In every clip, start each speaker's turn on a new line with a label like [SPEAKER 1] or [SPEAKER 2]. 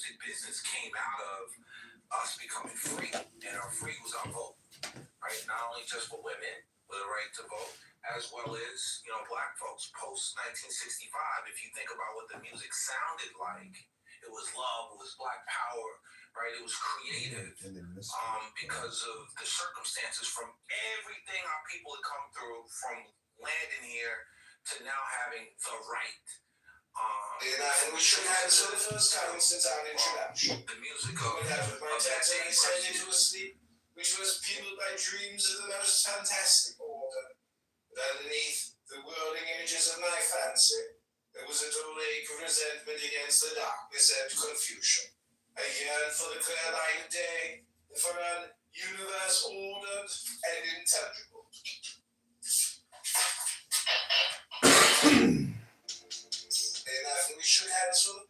[SPEAKER 1] music business came out of us becoming free, and our free was our vote, right? Not only just for women with a right to vote, as well as, black folks. Post 1965, if you think about what the music sounded like, it was love, it was black power, right? It was creative because of the circumstances from everything our people had come through, from landing here to now having the right.
[SPEAKER 2] And we shook hands for the first time since our introduction.
[SPEAKER 1] The music
[SPEAKER 2] Coming out of my tent and I sent into a sleep which was peopled by dreams of the most fantastic order. But underneath the whirling images of my fancy, there was a dull ache of resentment against the darkness and confusion. I yearned for the clear light of day, for an universe ordered and intelligible. And after we shook hands for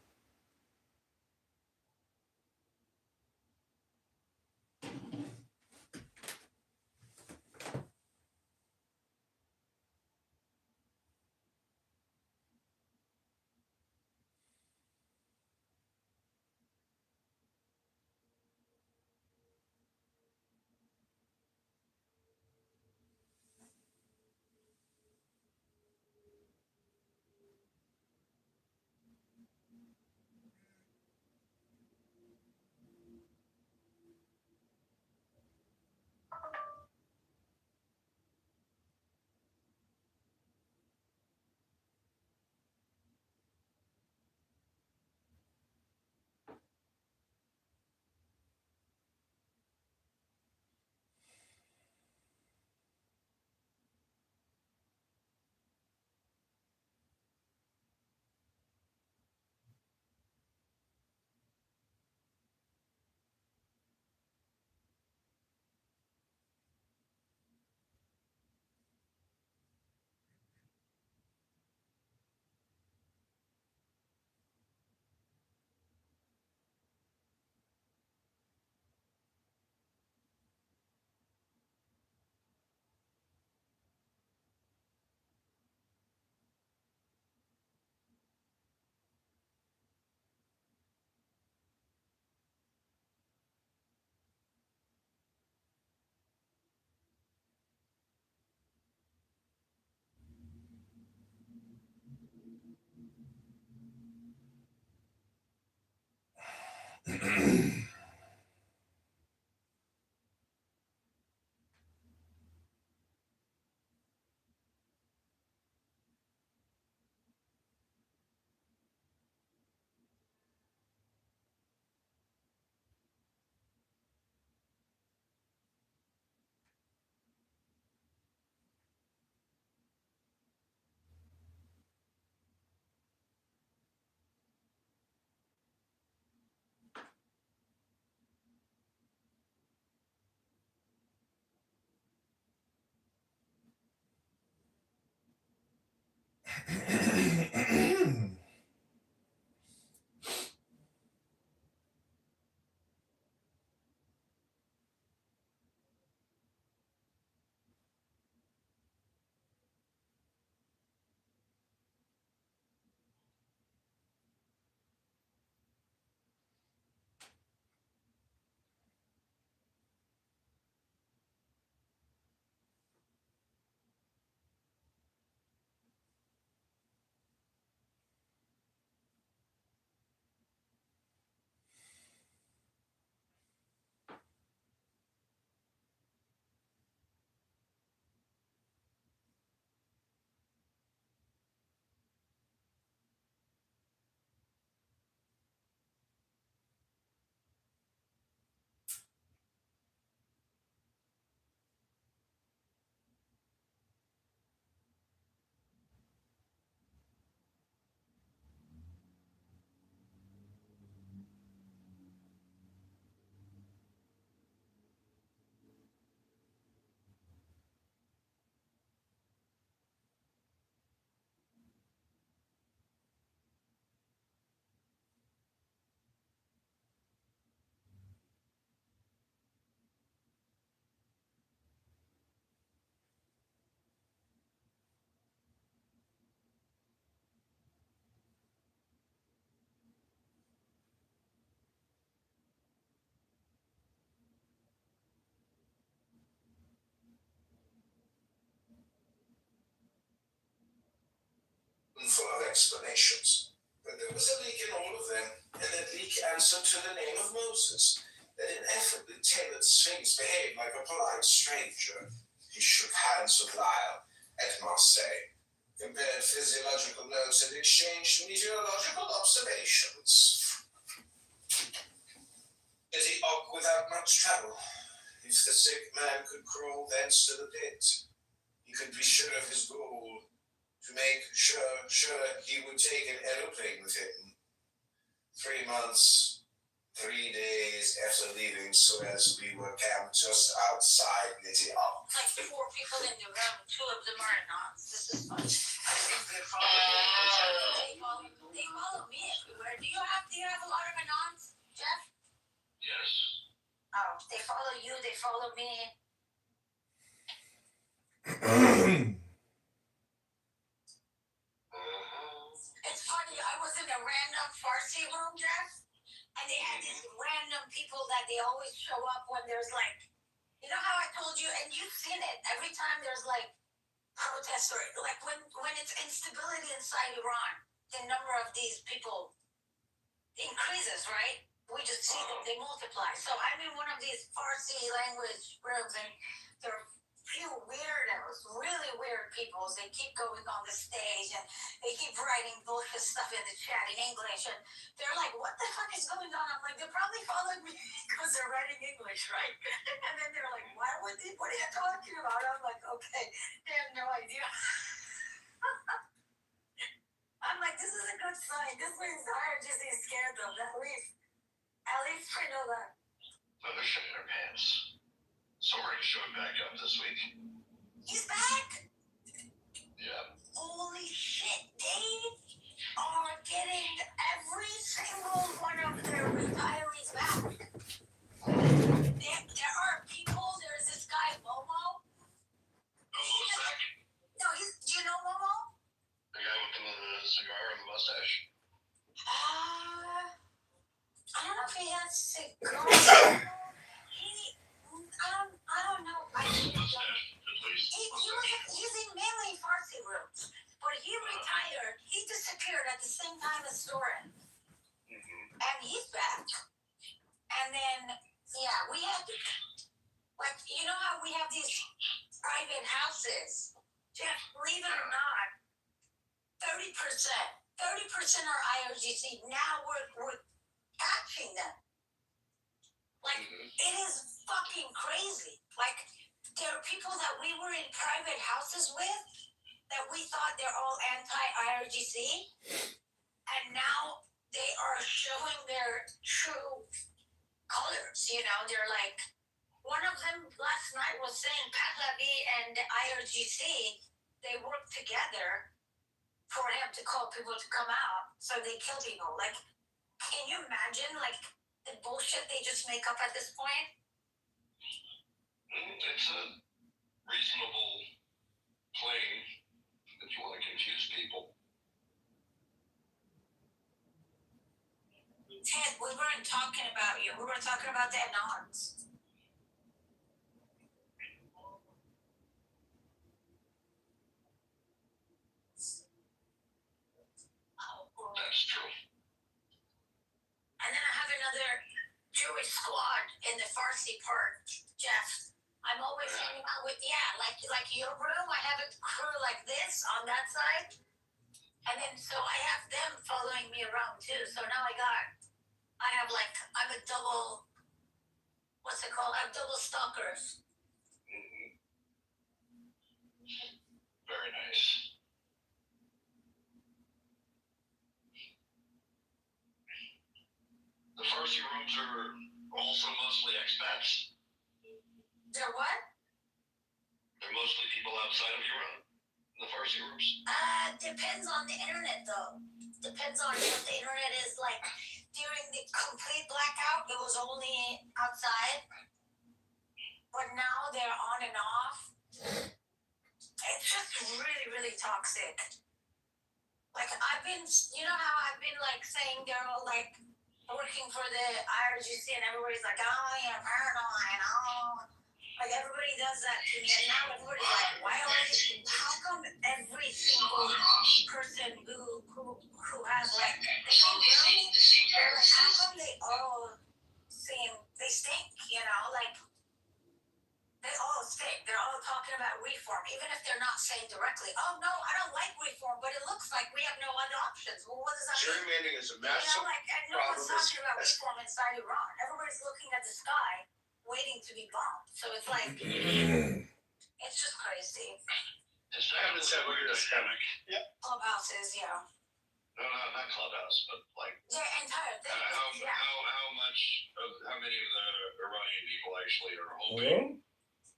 [SPEAKER 2] explanations. But there was a leak in all of them, and that leak answered to the name of Moses. That ineffably tailored Sphinx behaved like a polite stranger. He shook hands with Lyle at Marseille, compared physiological notes, and exchanged meteorological observations. As he walked without much trouble, if the sick man could crawl thence to the pit, he could be sure of his goal. To make sure he would take an aeroplane with him. 3 months, 3 days after leaving Suez, we were camped just outside Antioch.
[SPEAKER 3] Like 4 people in the room, 2 of them are nuns. This is fun.
[SPEAKER 2] I think they follow me.
[SPEAKER 3] They follow me everywhere. Do you have a lot of nuns, Jeff?
[SPEAKER 1] Yes.
[SPEAKER 3] Oh, they follow you. They follow me. It's funny. I was in a random Farsi room, Jeff, and they had these random people that they always show up when there's like, you know how I told you, and you've seen it every time there's like protests or like when it's instability inside Iran, the number of these people increases, right? We just see them, they multiply. So I'm in one of these Farsi language rooms, and there are few weirdos, really weird people. They keep going on the stage and they keep writing bullshit stuff in the chat in English, and they're like, what the fuck is going on? I'm like, they're probably following me because they're writing English, right? And then they're like, what are you talking about? I'm like, okay, they have no idea. I'm like, this is a good sign. This means IRGC scared them, at least I know that.
[SPEAKER 1] Mother shit in her pants. Soren showed back up this week.
[SPEAKER 3] He's back?
[SPEAKER 1] Yeah.
[SPEAKER 3] Holy shit, they are getting every single one of their retirees back. There are people, there's this guy, Momo.
[SPEAKER 1] Momo's back?
[SPEAKER 3] No, do you know Momo?
[SPEAKER 1] The guy with the cigar and the mustache?
[SPEAKER 3] I don't know if he has cigars. I don't know.
[SPEAKER 1] Mustache, at least.
[SPEAKER 3] He's in mainly Farsi rooms, but he retired. He disappeared at the same time as Soren. And he's back. And then, yeah, we had, like, you know how we have these private houses? Jeff, believe it or not, 30% are IRGC. Now we're catching them. Like, it is fucking crazy. Like, there are people that we were in private houses with that we thought they're all anti-IRGC, and now they are showing their true colors, you know? They're like, one of them last night was saying Pahlavi and the IRGC, they work together for him to call people to come out, so they kill people. Like, can you imagine, like, the bullshit they just make up at this point?
[SPEAKER 1] It's a reasonable claim if you want to confuse people.
[SPEAKER 3] Ted, we weren't talking about you. We were talking about the Anons.
[SPEAKER 1] That's true.
[SPEAKER 3] And then I have another Jewish squad in the Farsi part, Jeff. I'm always hanging out with, like your room. I have a crew like this on that side. And then, so I have them following me around too. So now I'm a double, what's it called? I'm double stalkers.
[SPEAKER 1] Very nice. The Farsi rooms are also mostly expats.
[SPEAKER 3] They're what?
[SPEAKER 1] They're mostly people outside of Iran. The Farsi rooms.
[SPEAKER 3] Depends on the internet though. Depends on what the internet is like. During the complete blackout, it was only outside. But now they're on and off. It's just really, really toxic. Like, you know how I've been like saying they're all like working for the IRGC and everybody's like, oh, you're paranoid, oh. Like everybody does that to me, and now everybody's like, why are they? How come every single person who has like they don't really? They're like, how come they all they stink? You know, like they all stink. They're all talking about reform, even if they're not saying directly, "Oh no, I don't like reform," but it looks like we have no other options. Well, what does that mean?
[SPEAKER 2] Gerrymandering is a
[SPEAKER 3] You know,
[SPEAKER 2] massive
[SPEAKER 3] like and no one's talking about reform inside Iran. Everybody's looking at the sky, waiting to be bombed. So it's like. It's just crazy.
[SPEAKER 2] It's I haven't said we're just coming. Yep.
[SPEAKER 3] Clubhouses, yeah.
[SPEAKER 2] No, not Clubhouse, but like
[SPEAKER 3] Their entire thing.
[SPEAKER 2] how many of the Iranian people actually are hoping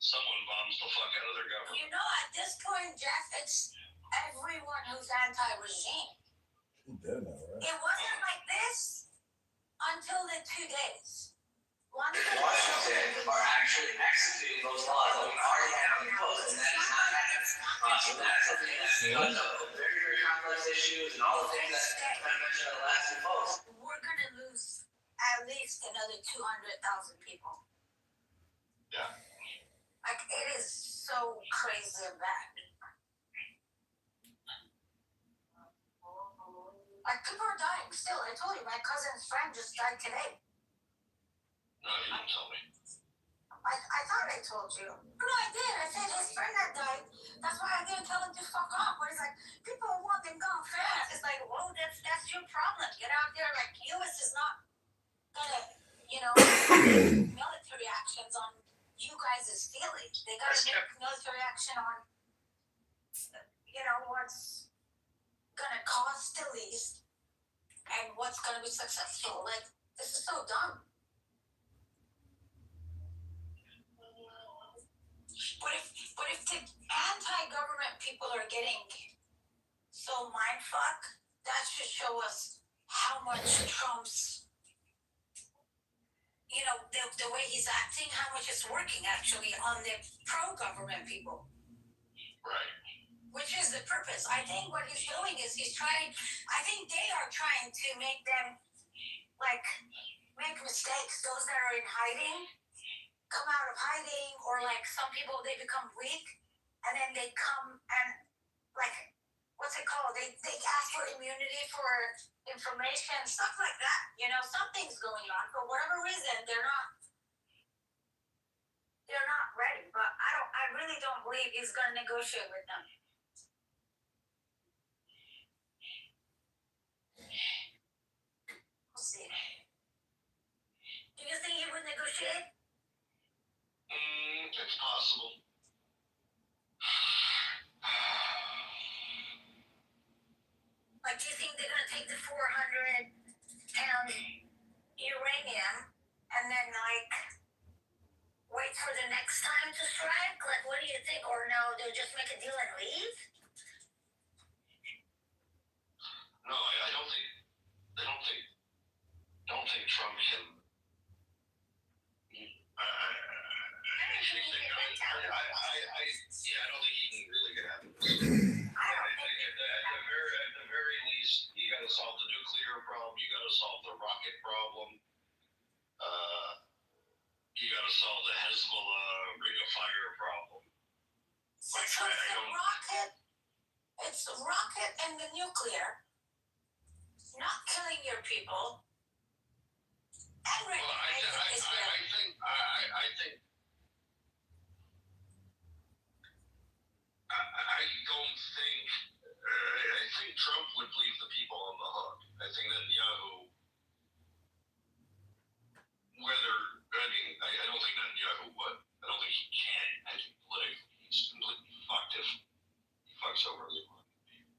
[SPEAKER 2] someone bombs the fuck out of their government?
[SPEAKER 3] You know, at this point, Jeff, it's everyone who's anti-regime.
[SPEAKER 4] Right?
[SPEAKER 3] It wasn't like this until the 2 days.
[SPEAKER 1] Washington are actually executing those laws that we already have in post, and that is not happening. So that's something that's because of very, very complex issues and all the things that I mentioned in the last two posts.
[SPEAKER 3] We're going to lose at least another 200,000 people.
[SPEAKER 2] Yeah.
[SPEAKER 3] Like, it is so crazy and bad. Like, people are dying still. I told you, my cousin's friend just died today.
[SPEAKER 2] No, you didn't tell me.
[SPEAKER 3] I thought I told you. No, I did. I said his friend had died. That's why I didn't tell him to fuck off. But he's like, people want them gone fast. It's like, whoa, that's your problem. Get out there. Like, U.S. is not gonna, military actions on you guys' feelings. They gotta make military action on, what's gonna cost the least and what's gonna be successful. Like, this is so dumb. But if the anti-government people are getting so mindfuck, that should show us how much Trump's, the way he's acting, how much it's working actually on the pro-government people.
[SPEAKER 2] Right.
[SPEAKER 3] Which is the purpose. I think what he's doing is I think they are trying to make them, make mistakes. Those that are in hiding come out of hiding, or like some people, they become weak and then they come and what's it called, they ask for immunity for information, stuff like that. Something's going on. For whatever reason, they're not ready. But I really don't believe he's going to negotiate with them. We'll see. Do you think he would negotiate?
[SPEAKER 2] It's possible.
[SPEAKER 3] Like, do you think they're gonna take the 400-pound uranium and then wait for the next time to strike? Like, what do you think? Or no, they'll just make a deal and leave?
[SPEAKER 2] No, I don't think Trump can. I don't think he can really get out of this. At the very least, you got to solve the nuclear problem. You got to solve the rocket problem. You got to solve the Hezbollah ring of fire problem.
[SPEAKER 3] It's the rocket and the nuclear, not killing your people. And
[SPEAKER 2] well, I think Trump would leave the people on the hook. I think that Netanyahu, I don't think Netanyahu would. I don't think he can. I think politically he's completely fucked if he fucks over the Iranian people.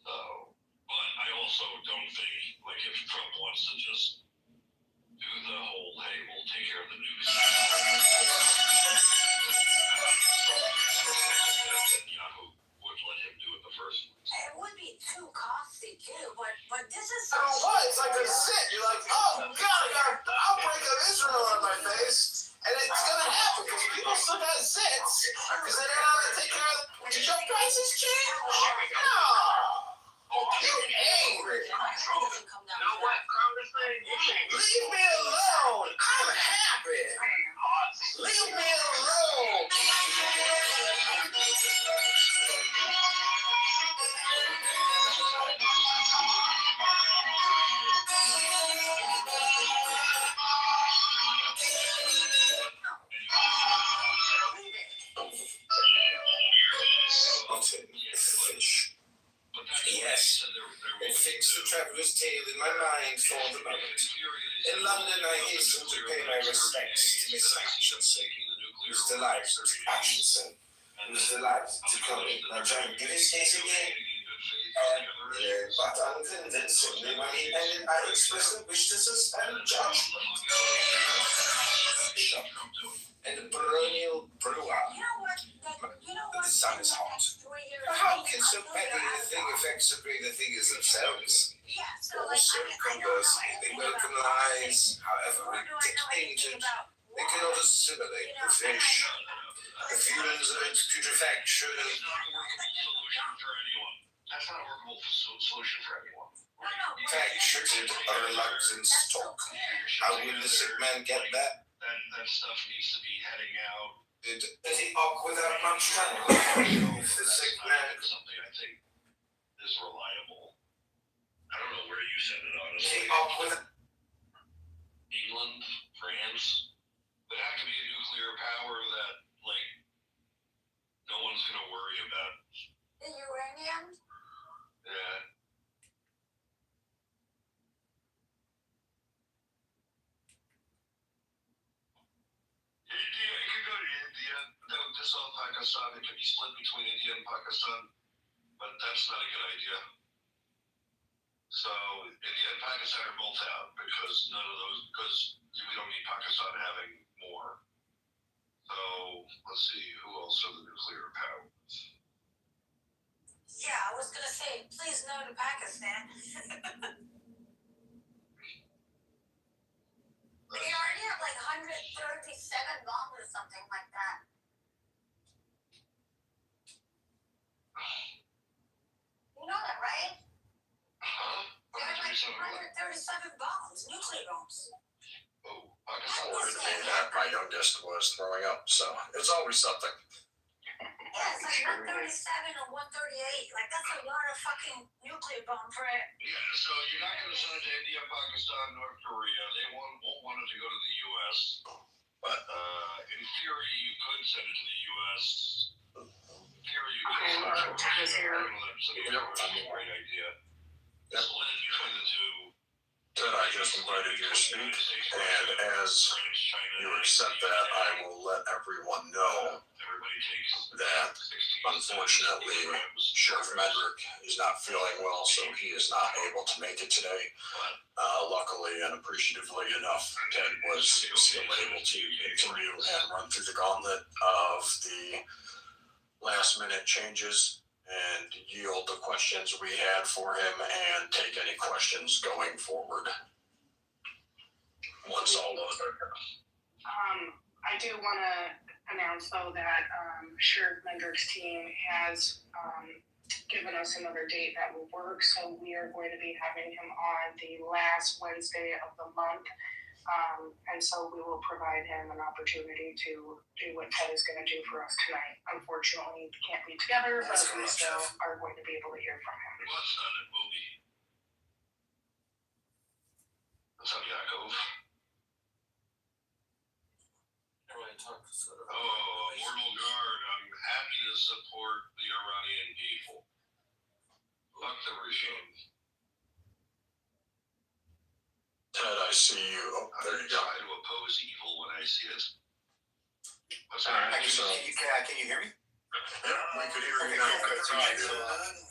[SPEAKER 2] So, but I also don't think, if Trump wants to just do the whole, hey, we'll take care of the nukes. Netanyahu would let him do it the first place.
[SPEAKER 3] It would be too costly too, but this is.
[SPEAKER 2] I don't know what. It's like a sit. You're like, oh God, I got an outbreak of Israel on my face, and it's gonna happen because people still got sits because they don't know how to take care of the. Did your prices change? No. You're angry.
[SPEAKER 1] You know what, Congressman?
[SPEAKER 2] Leave me alone. I'm happy. Leave me traveller's tale in my mind for the moment. In London, I hastened to pay my respects to Mr. Hutchinson. Mr. Hutchinson. Mr. to come in. Now, John, give his case again. But unconvincingly, when he ended, I expressed a wish to suspend judgment. And the perennial brewer. The sun is hot. How can so petty a thing affect so great a thing as themselves? Also, conversely, they welcome lies, however dictated. They cannot assimilate the fish. The feelings of its putrefaction.
[SPEAKER 1] That's not a workable solution for anyone.
[SPEAKER 2] Fact-shooted a reluctant talk. How will the sick man get that?
[SPEAKER 1] That stuff needs to be heading out.
[SPEAKER 2] Does he walk without much trouble? If the sick man...
[SPEAKER 1] Something I think is reliable. I don't know where you send it,
[SPEAKER 2] Does
[SPEAKER 1] honestly.
[SPEAKER 2] he walk with...
[SPEAKER 1] England, France. Would have to be a nuclear power that, like, no one's gonna worry about.
[SPEAKER 3] The uranium?
[SPEAKER 1] Yeah. India, it could go to India. That would dissolve Pakistan. It could be split between India and Pakistan, but that's not a good idea. So India and Pakistan are both out because we don't need Pakistan having more. So let's see, who else are the nuclear powers?
[SPEAKER 3] Yeah, I was gonna say, please no to Pakistan. They already have like 137 bombs or something like that. You know that, right?
[SPEAKER 1] Huh?
[SPEAKER 3] They have like 137 bombs, nuclear bombs.
[SPEAKER 1] Oh, Pakistan.
[SPEAKER 5] My youngest was throwing up, so it's always something.
[SPEAKER 3] Yeah, it's like 137 or 138. Like, that's a lot of fucking nuclear bomb for it.
[SPEAKER 1] Yeah, so you're not going to send it to India, Pakistan, North Korea. They won't want it to go to the U.S. But in theory, you could send it to the U.S. In theory, you could send it to Russia. I don't know that's a great idea. Split it between the two.
[SPEAKER 5] Ted, I just invited you to speak, and as you accept that, I will let everyone know that, unfortunately, Sheriff Medrick is not feeling well, so he is not able to make it today. Luckily and appreciatively enough, Ted was still able to continue and run through the gauntlet of the last-minute changes and yield the questions we had for him and take any questions going forward. Once all those are done.
[SPEAKER 6] I do want to announce, though, that Sheriff Mendrick's team has given us another date that will work, so we are going to be having him on the last Wednesday of the month. And so we will provide him an opportunity to do what Ted is going to do for us tonight. Unfortunately, we can't be together, but we still are going to be able to hear from him.
[SPEAKER 1] What's done, it will be. What's up, Yaakov? Mortal Guard, I'm happy to support the Iranian people. Fuck the regime.
[SPEAKER 5] Ted, I see you. Oh, there you go.
[SPEAKER 1] I try to oppose evil when I see it. What's
[SPEAKER 5] All right,
[SPEAKER 1] that?
[SPEAKER 5] so,
[SPEAKER 2] Can you hear me?
[SPEAKER 5] yeah, we could hear you
[SPEAKER 2] Okay,
[SPEAKER 5] now.
[SPEAKER 2] good.
[SPEAKER 5] Appreciate
[SPEAKER 2] So,
[SPEAKER 5] it.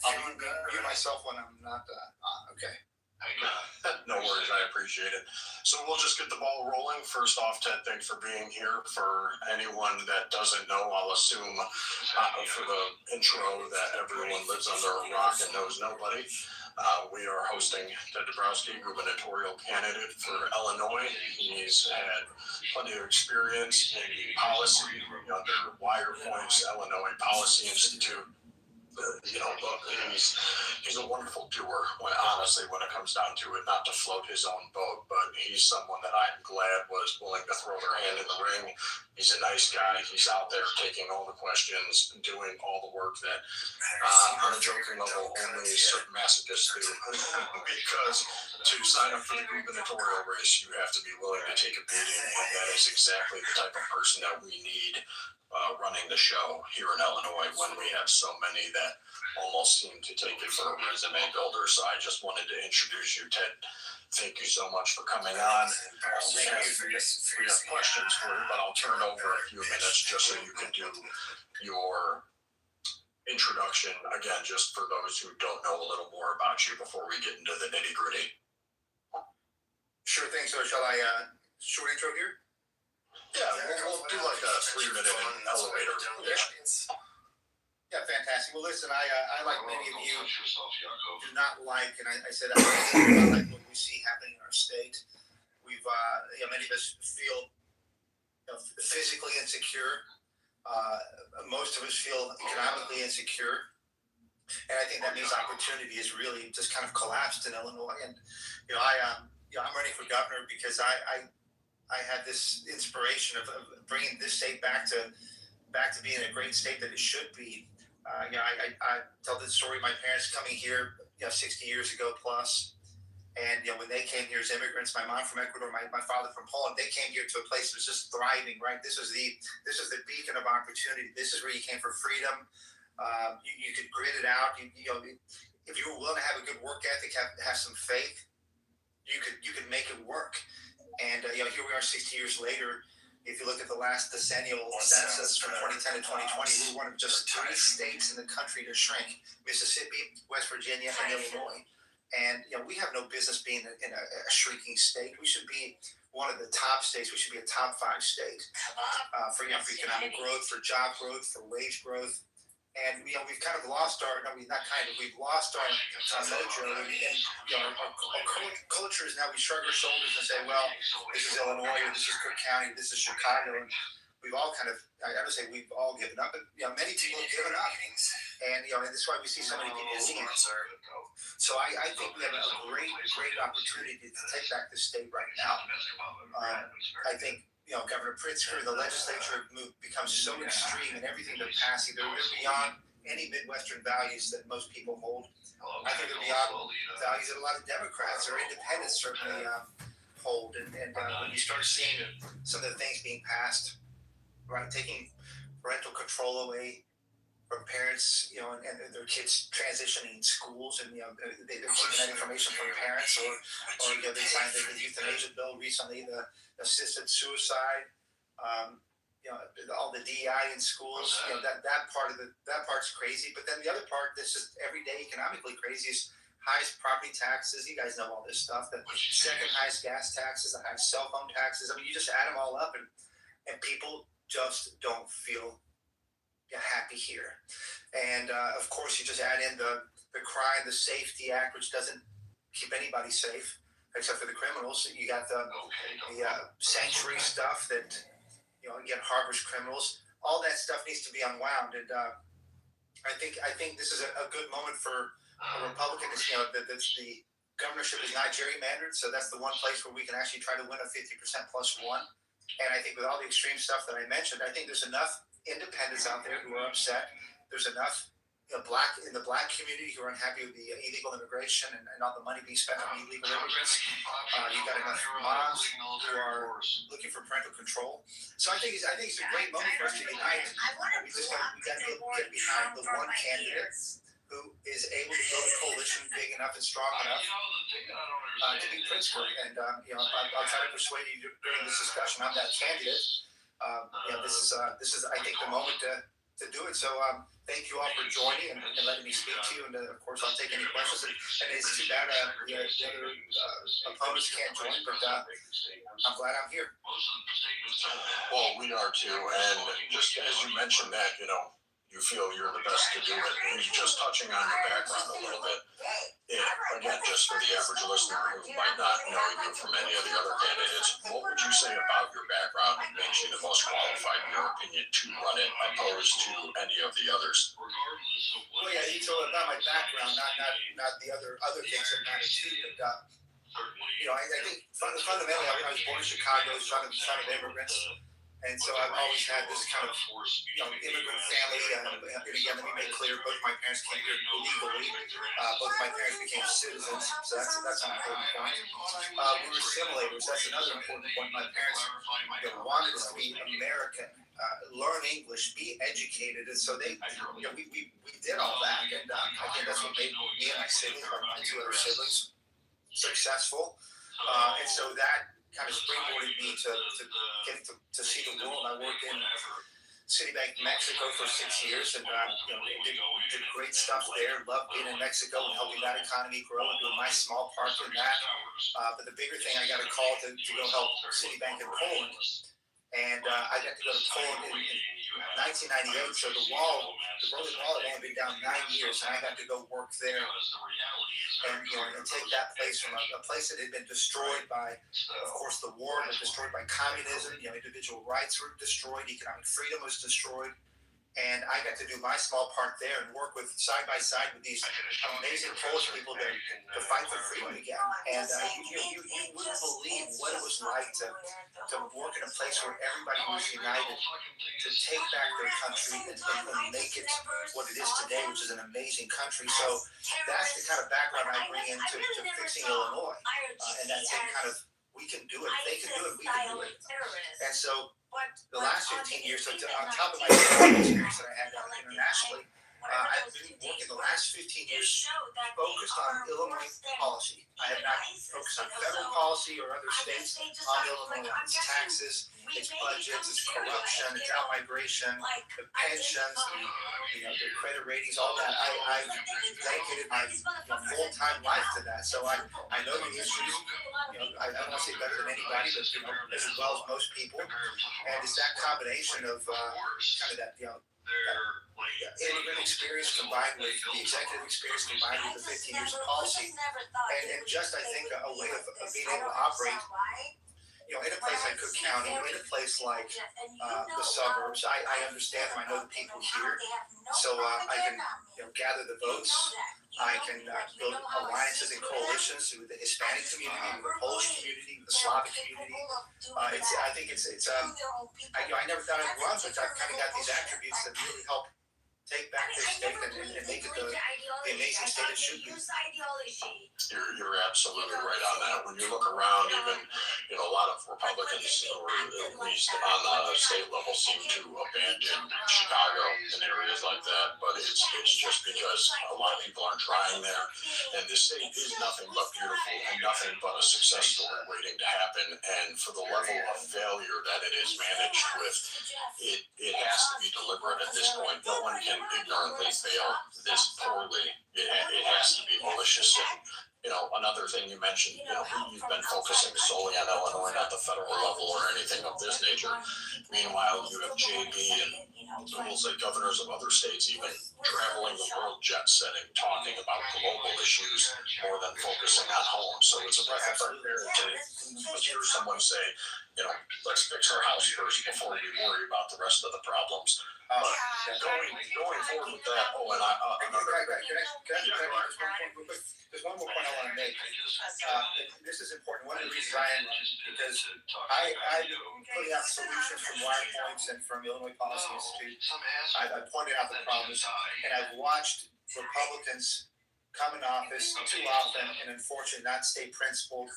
[SPEAKER 2] I'll mute myself when I'm not on. Okay.
[SPEAKER 5] No worries, I appreciate it. So we'll just get the ball rolling. First off, Ted, thanks for being here. For anyone that doesn't know, I'll assume for the intro that everyone lives under a rock and knows nobody. We are hosting Ted Dabrowski, gubernatorial candidate for Illinois. He's had plenty of experience in policy under WirePoint's Illinois Policy Institute. He's a wonderful doer. Honestly, when it comes down to it, not to float his own boat, but he's someone that I'm glad was willing to throw their hand in the ring. He's a nice guy. He's out there taking all the questions, doing all the work that on a joking level only certain masochists do. Because to sign up for the gubernatorial race, you have to be willing to take a beating, and that is exactly the type of person that we need running the show here in Illinois when we have so many that almost seem to take it for a resume builder. So I just wanted to introduce you, Ted. Thank you so much for coming on. We have questions for you, but I'll turn over a few minutes just so you can do your introduction again, just for those who don't know a little more about you before we get into the nitty gritty.
[SPEAKER 7] Sure thing. So shall I short intro here?
[SPEAKER 5] Yeah, we'll do like a 3-minute elevator pitch.
[SPEAKER 7] Yeah, fantastic. Well, listen, I like many of you, do not like, and I say that I like what we see happening in our state. We've, many of us feel physically insecure. Most of us feel economically insecure. And I think that means opportunity has really just kind of collapsed in Illinois. And, I'm running for governor because I had this inspiration of bringing this state back to being a great state that it should be. I tell this story of my parents coming here, 60 years ago plus. And, when they came here as immigrants, my mom from Ecuador, my father from Poland, they came here to a place that was just thriving, right? This was the beacon of opportunity. This is where you came for freedom. You could grit it out. If you were willing to have a good work ethic, have some faith, you could make it work. And here we are 60 years later. If you look at the last decennial census from 2010 to 2020, we were one of just 3 states in the country to shrink: Mississippi, West Virginia, and Illinois. And we have no business being in a shrinking state. We should be one of the top states. We should be a top 5 state for economic growth, for job growth, for wage growth. And we've kind of lost we've lost our mojo, and our culture is now we shrug our shoulders and say, well, this is Illinois, or this is Cook County, this is Chicago, and we've all kind of, I would say we've all given up, but many people have given up, and and that's why we see so many people leave. So I think we have a great opportunity to take back this state right now. I think Governor Pritzker, the legislature becomes so extreme in everything they're passing. They're beyond any Midwestern values that most people hold. I think they're beyond values that a lot of Democrats or independents certainly hold. And when you start seeing some of the things being passed, right, taking parental control away from parents, and their kids transitioning in schools, and they're keeping that information from parents, or they signed the euthanasia bill recently, the assisted suicide, all the DEI in schools. That part's crazy. But then the other part that's just everyday economically crazy is highest property taxes. You guys know all this stuff. The second highest gas taxes, the highest cell phone taxes. I mean, you just add them all up, and people just don't feel happy here. And of course, you just add in the crime, the Safety Act, which doesn't keep anybody safe except for the criminals. You got the sanctuary stuff that again harbors criminals. All that stuff needs to be unwound. And I think this is a good moment for a Republican. The governorship is not gerrymandered, so that's the one place where we can actually try to win a 50% plus one. And I think with all the extreme stuff that I mentioned, I think there's enough independents out there who are upset. There's enough in the black community who are unhappy with the illegal immigration and all the money being spent on illegal immigrants. You've got enough moms who are looking for parental control. So I think it's a great moment for us to unite. We got to get behind the one candidate who is able to build a coalition big enough and strong enough to be Pritzker. And I'll try to persuade you during this discussion on that candidate. This is I think the moment to do it. So thank you all for joining and letting me speak to you. And of course, I'll take any questions. And it's too bad the other opponents can't join, but I'm glad I'm here.
[SPEAKER 5] Well, we are too. And just as you mentioned that, you feel you're the best to do it. And just touching on your background a little bit, again, just for the average listener who might not know you from any of the other candidates, what would you say about your background that makes you the most qualified, in your opinion, to run it opposed to any of the others?
[SPEAKER 7] Well, yeah, you told about my background, not the other things that matter too. But I think fundamentally, I was born in Chicago, son of immigrants. And so I've always had this kind of, immigrant family. And again, let me make clear, both my parents came here illegally. Both my parents became citizens, so that's an important point. We were assimilators. That's another important point. My parents wanted us to be American, learn English, be educated, and so we did all that. And I think that's what made me and my siblings, my two other siblings, successful. And so that kind of springboarded me to get to see the world. I worked in Citibank, Mexico for 6 years, and did great stuff there. Loved being in Mexico and helping that economy grow and doing my small part in that. But the bigger thing, I got a call to go help Citibank in Poland, and I got to go to Poland in 1998. So the Berlin Wall had only been down 9 years, and I got to go work there and take that place from a place that had been destroyed by, of course, the war, and destroyed by communism. Individual rights were destroyed, economic freedom was destroyed, and I got to do my small part there and work with side by side with these amazing Polish people to fight for freedom again. And you wouldn't believe what it was like to work in a place where everybody was united to take back their country and make it what it is today, which is an amazing country. So that's the kind of background I bring into fixing Illinois, and that same kind of, we can do it, they can do it, we can do it. And so the last 15 years, so on top of my experience that I had internationally, I've been working the last 15 years focused on Illinois policy. I have not focused on federal policy or other states on Illinois, its taxes, its budgets, its corruption, its out-migration, the pensions, the credit ratings, all that. I've dedicated my full-time life to that. So I know the issues. I don't want to say better than anybody, but as well as most people. And it's that combination of kind of that, immigrant experience combined with the executive experience combined with the 15 years of policy, and just, I think, a way of being able to operate, in a place like Cook County, in a place like the suburbs. I understand them. I know the people here, so I can gather the votes. I can build alliances and coalitions with the Hispanic community, with the Polish community, with the Slavic community. I think it's I never thought I'd run, but I've kind of got these attributes that really help take back this state and make it the amazing state it should be.
[SPEAKER 5] You're absolutely right on that. When you look around, even a lot of Republicans, or at least on the state level, seem to abandon Chicago and areas like that. But it's just because a lot of people aren't trying there, and this state is nothing but beautiful and nothing but a success story waiting to happen. And for the level of failure that it is managed with, it has to be deliberate at this point. No one can ignorantly fail this poorly. It has to be malicious. And another thing you mentioned, you've been focusing solely on Illinois, not the federal level or anything of this nature. Meanwhile, you have JB and we'll say governors of other states even traveling the world, jet setting, talking about global issues more than focusing on home. So it's a breath of fresh air to hear someone say, let's fix our house first before we worry about the rest of the problems. Going forward with that,
[SPEAKER 7] there's one more point I want to make. This is important. One of the reasons I am because I'm putting out solutions from Wirepoints and from Illinois Policy Institute. I pointed out the problems, and I've watched Republicans come in office too often and unfortunately not stay principled.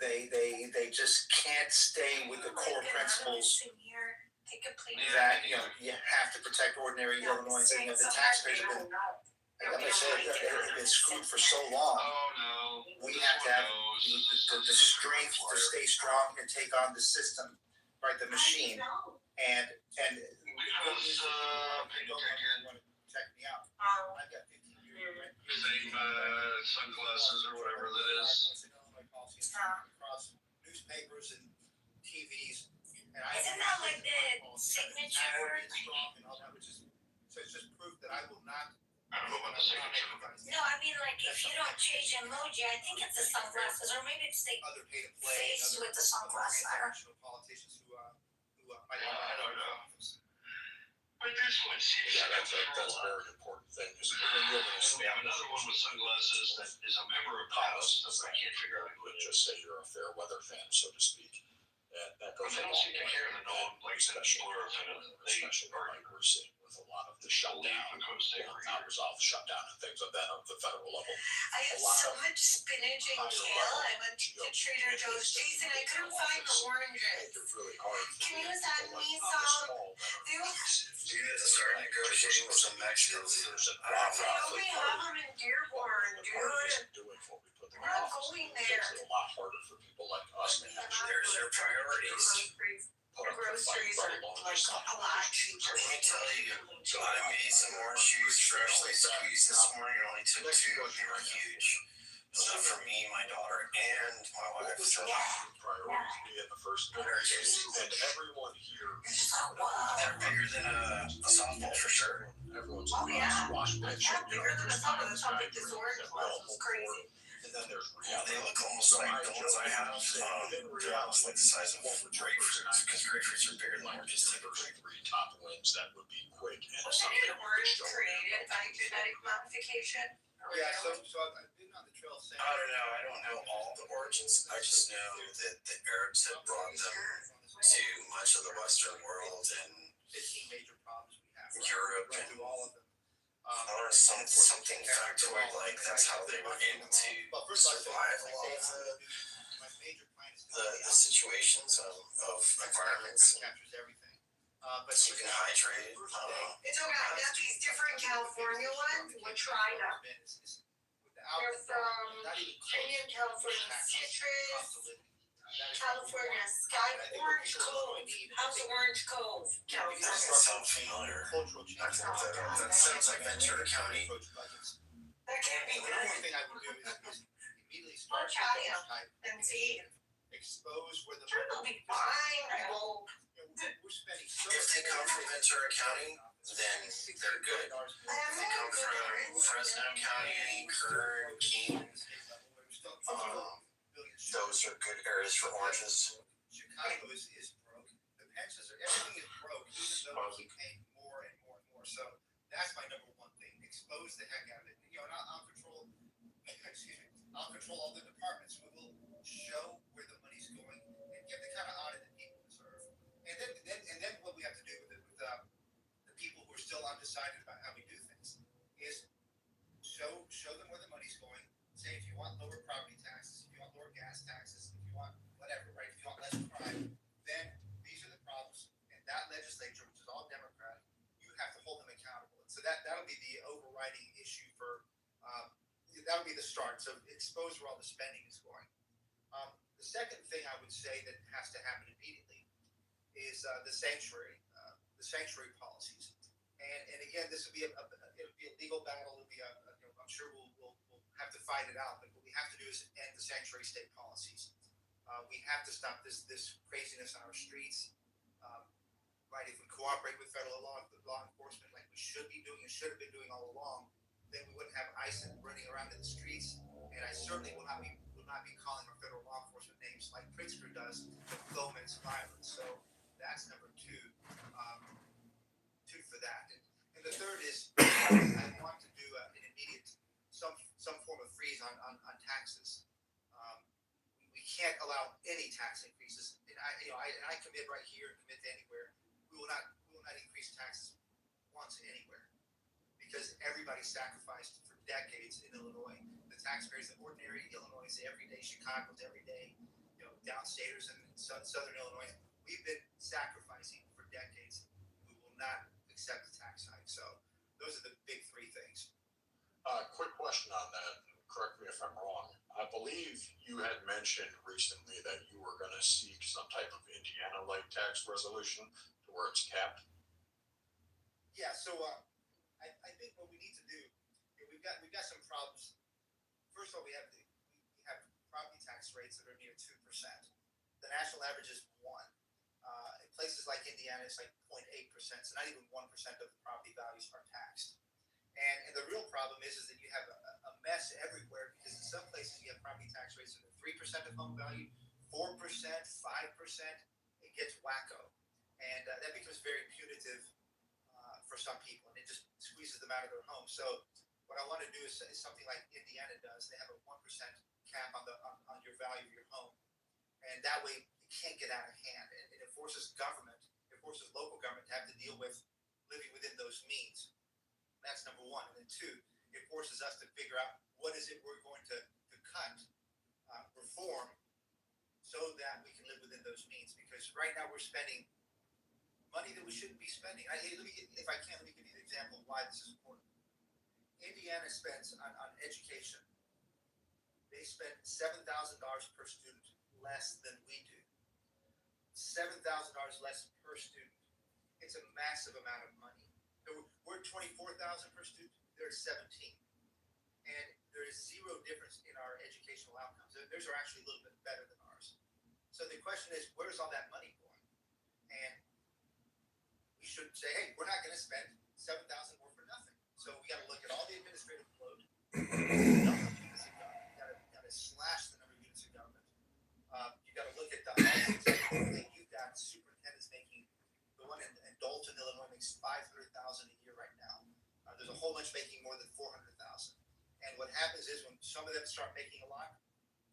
[SPEAKER 7] They just can't stay with the core principles that you have to protect ordinary Illinoisans. The taxpayers have been, like I said, been screwed for so long. We have to have the strength to stay strong and take on the system, right? The machine, and check me out. I've got 15 years.
[SPEAKER 5] same sunglasses or whatever that is.
[SPEAKER 7] Across newspapers and TVs.
[SPEAKER 3] Isn't that like the signature?
[SPEAKER 7] So it's just proof that I will not.
[SPEAKER 5] I don't know about the signature.
[SPEAKER 3] No, I mean like if you don't change emoji, I think it's the sunglasses, or maybe it's the
[SPEAKER 7] Other pay to play.
[SPEAKER 3] face with the sunglasses.
[SPEAKER 7] Politicians who might have office.
[SPEAKER 5] Yeah, that's a very important thing. Is when you're going to stand another one with sunglasses that is a member of the House that I can't figure out who it just say you're a fair weather fan, so to speak. That goes a long way. Especially like we're seeing with a lot of the shutdown, not resolved shutdown and things of that of the federal level.
[SPEAKER 3] I had so much spinach and kale. I went to Trader Joe's, Jason. I couldn't find the oranges.
[SPEAKER 5] It's really hard.
[SPEAKER 3] Can you send me some? They were.
[SPEAKER 2] You need to start negotiating with some Mexicans.
[SPEAKER 3] They only have them in Dearborn, dude. We're not going there.
[SPEAKER 5] It's a lot harder for people like us to actually.
[SPEAKER 2] There's your priorities.
[SPEAKER 3] Groceries are like a lot cheaper.
[SPEAKER 2] Let me tell you, I made some orange juice freshly squeezed this morning. It only took 2. They were huge. Enough for me, my daughter, and my wife. So
[SPEAKER 5] Priorities be in the first place. And everyone here.
[SPEAKER 2] they're bigger than a softball for sure.
[SPEAKER 5] Everyone's
[SPEAKER 3] Oh, yeah.
[SPEAKER 5] squash pitch.
[SPEAKER 3] Yeah, bigger than a softball. That's how big this orange was. It was crazy.
[SPEAKER 5] And then there's
[SPEAKER 2] Yeah, they look almost like the ones I have. They're almost like the size of grapefruits, because grapefruits are bigger than oranges typically.
[SPEAKER 5] 3 top wins that would be quick and
[SPEAKER 3] Wasn't
[SPEAKER 5] something
[SPEAKER 3] an orange created by genetic modification?
[SPEAKER 7] Yeah, so I've been on the trail saying.
[SPEAKER 2] I don't know. I don't know all the origins. I just know that the Arabs have brought them to much of the Western world and
[SPEAKER 7] 15 major problems we have.
[SPEAKER 2] Europe
[SPEAKER 7] Run
[SPEAKER 2] and
[SPEAKER 7] through all of them.
[SPEAKER 2] I learned something factual, like that's how they were able to survive a lot of the situations of environments.
[SPEAKER 7] Captures everything.
[SPEAKER 2] So you can hydrate.
[SPEAKER 3] It's okay, I got these different California ones. We'll try them. They're from Premium California Citrus, California Sky Orange Cove. How's Orange Cove?
[SPEAKER 2] That doesn't sound familiar.
[SPEAKER 7] Cultural change.
[SPEAKER 2] That sounds like Ventura County.
[SPEAKER 3] That can't be
[SPEAKER 7] One
[SPEAKER 3] good.
[SPEAKER 7] thing I would do is immediately
[SPEAKER 3] We'll
[SPEAKER 7] start
[SPEAKER 3] try
[SPEAKER 7] with
[SPEAKER 3] them
[SPEAKER 7] type,
[SPEAKER 3] and see.
[SPEAKER 7] expose where the
[SPEAKER 3] Sure, they'll be fine, I hope.
[SPEAKER 7] we're spending so
[SPEAKER 2] If they come from Ventura County, then they're good. If they come from Fresno County, Kern, Keene, those are good areas for oranges.
[SPEAKER 7] Chicago is broke. The pensions are, everything is broke, even though we keep paying more and more and more. So that's my number one thing. Expose the heck out of it. You know, and I'll control, excuse me, I'll control all the departments. We will show where the money's going and give the kind of audit that people deserve. And then what we have to do with the people who are still undecided about how we do things is show them where the money's going. Say if you want lower property taxes, if you want lower gas taxes, if you want whatever, right? If you want less crime, then these are the problems. And that legislature, which is all Democrat, you have to hold them accountable. And so that'll be the overriding issue for that'll be the start. So expose where all the spending is going. The second thing I would say that has to happen immediately is the sanctuary policies. And again, this will be it'll be a legal battle. It'll be I'm sure we'll have to fight it out. But what we have to do is end the sanctuary state policies. We have to stop this craziness on our streets. Right? If we cooperate with federal law enforcement like we should be doing and should have been doing all along, then we wouldn't have ICE running around in the streets. And I certainly will not be calling our federal law enforcement names like Pritzker does to foment violence. So that's number 2. 2 for that. And the third is I want to do an immediate some form of freeze on taxes. We can't allow any tax increases. And I commit right here and commit to anywhere. We will not increase taxes once anywhere because everybody sacrificed for decades in Illinois. The taxpayers in ordinary Illinois, everyday Chicago's, everyday downstaters and southern Illinois, we've been sacrificing for decades. We will not accept the tax hike. So those are the big 3 things.
[SPEAKER 5] Quick question on that. Correct me if I'm wrong. I believe you had mentioned recently that you were going to seek some type of Indiana-like tax resolution to where it's capped.
[SPEAKER 7] Yeah. So I think what we need to do, we've got some problems. First of all, we have property tax rates that are near 2%. The national average is 1. In places like Indiana, it's like 0.8%. So not even 1% of the property values are taxed. And the real problem is that you have a mess everywhere because in some places you have property tax rates that are 3% of home value, 4%, 5%. It gets wacko. And that becomes very punitive for some people, and it just squeezes them out of their home. So what I want to do is something like Indiana does. They have a 1% cap on your value of your home, and that way it can't get out of hand. And it forces local government to have to deal with living within those means. That's number one. And then two, it forces us to figure out what is it we're going to cut, reform, so that we can live within those means. Because right now we're spending money that we shouldn't be spending. If I can, let me give you an example of why this is important. Indiana spends on education. They spend $7,000 per student less than we do. $7,000 less per student. It's a massive amount of money. We're $24,000 per student. They're 17, and there is zero difference in our educational outcomes. Theirs are actually a little bit better than ours. So the question is, where's all that money going? And we should say, hey, we're not going to spend $7,000 more for nothing. So we got to look at all the administrative load. You got to slash the number of units of government. You got to look at you've got superintendents making, the one in Dalton, Illinois makes $500,000 a year right now. There's a whole bunch making more than $400,000. And what happens is when some of them start making a lot,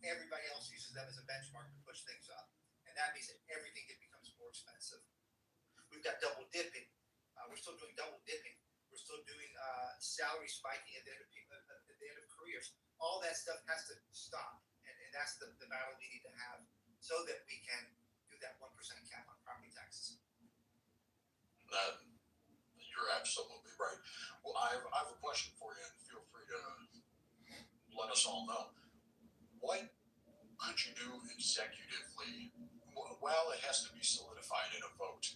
[SPEAKER 7] everybody else uses them as a benchmark to push things up. And that means that everything becomes more expensive. We've got double dipping. We're still doing double dipping. We're still doing salary spiking at the end of careers. All that stuff has to stop. And that's the battle we need to have so that we can do that 1% cap on property taxes.
[SPEAKER 5] You're absolutely right. Well, I have a question for you, and feel free to let us all know. What could you do executively? Well, it has to be solidified in a vote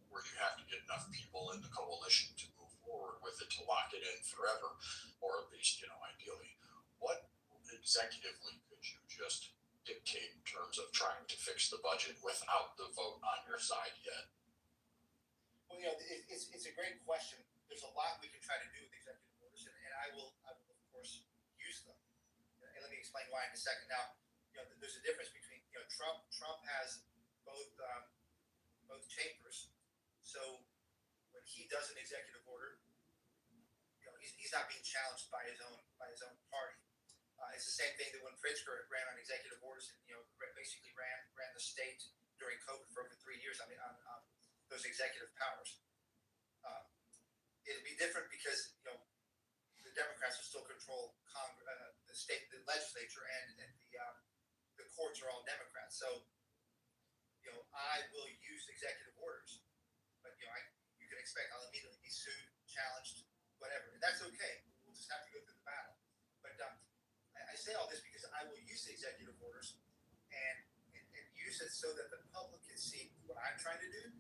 [SPEAKER 5] where you have to get enough people in the coalition to move forward with it to lock it in forever, or at least, ideally. What executively could you just dictate in terms of trying to fix the budget without the vote on your side yet?
[SPEAKER 7] Well, it's a great question. There's a lot we can try to do with executive orders, and I will of course use them. And let me explain why in a second. Now, there's a difference between Trump has both chambers. So when he does an executive order, he's not being challenged by his own party. It's the same thing that when Pritzker ran on executive orders, and basically ran the state during COVID for over 3 years. I mean, on those executive powers. It'll be different because the Democrats will still control the state, the legislature, and the courts are all Democrats. So I will use executive orders, but you can expect I'll immediately be sued, challenged, whatever, and that's okay. We'll just have to go through the battle. But I say all this because I will use the executive orders and use it so that the public can see what I'm trying to do.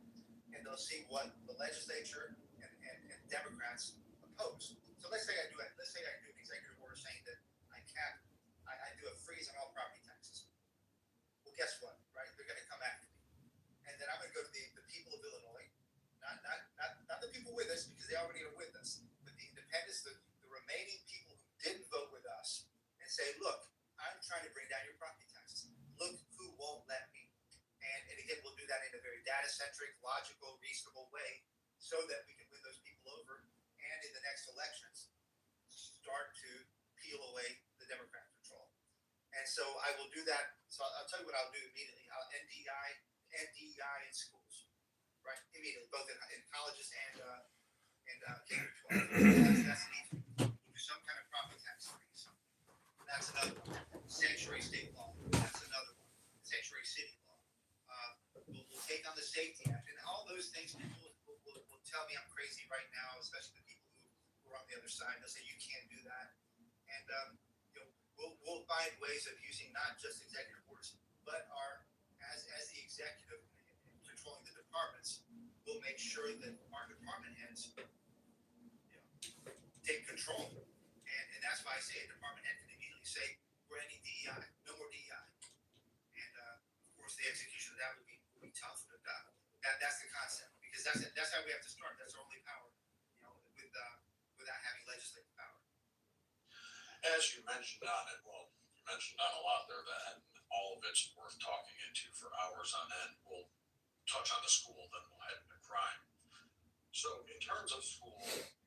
[SPEAKER 7] And they'll see what the legislature and Democrats oppose. So let's say I do an executive order saying that I do a freeze on all property taxes. Well, guess what, right? They're going to come after me, and then I'm going to go to the people of Illinois, not the people with us because they already are with us, but the independents, the remaining people who didn't vote with us, and say, look, I'm trying to bring down your property taxes. Look who won't let me. And again, we'll do that in a very data-centric, logical, reasonable way so that we can win those people over and in the next elections start to peel away the Democrat control. And so I will do that. So I'll tell you what I'll do immediately. I'll end DEI in schools, right? Immediately, both in colleges and K-12. That's an easy one. We'll do some kind of property tax freeze. That's another one. Sanctuary state law. That's another one. Sanctuary city law. We'll take on the Safety Act, and all those things. People will tell me I'm crazy right now, especially the people who are on the other side. They'll say you can't do that, and we'll find ways of using not just executive orders, but as the executive controlling the departments, we'll make sure that our department heads take control, and that's why I say a department head can immediately say we're ending DEI, no more DEI, and of course the execution of that would be tough, but that's the concept, because that's how we have to start. That's our only power, without having legislative power.
[SPEAKER 5] As you mentioned on it, you mentioned on a lot there that all of it's worth talking into for hours on end. We'll touch on the school, then we'll head into crime. So in terms of school,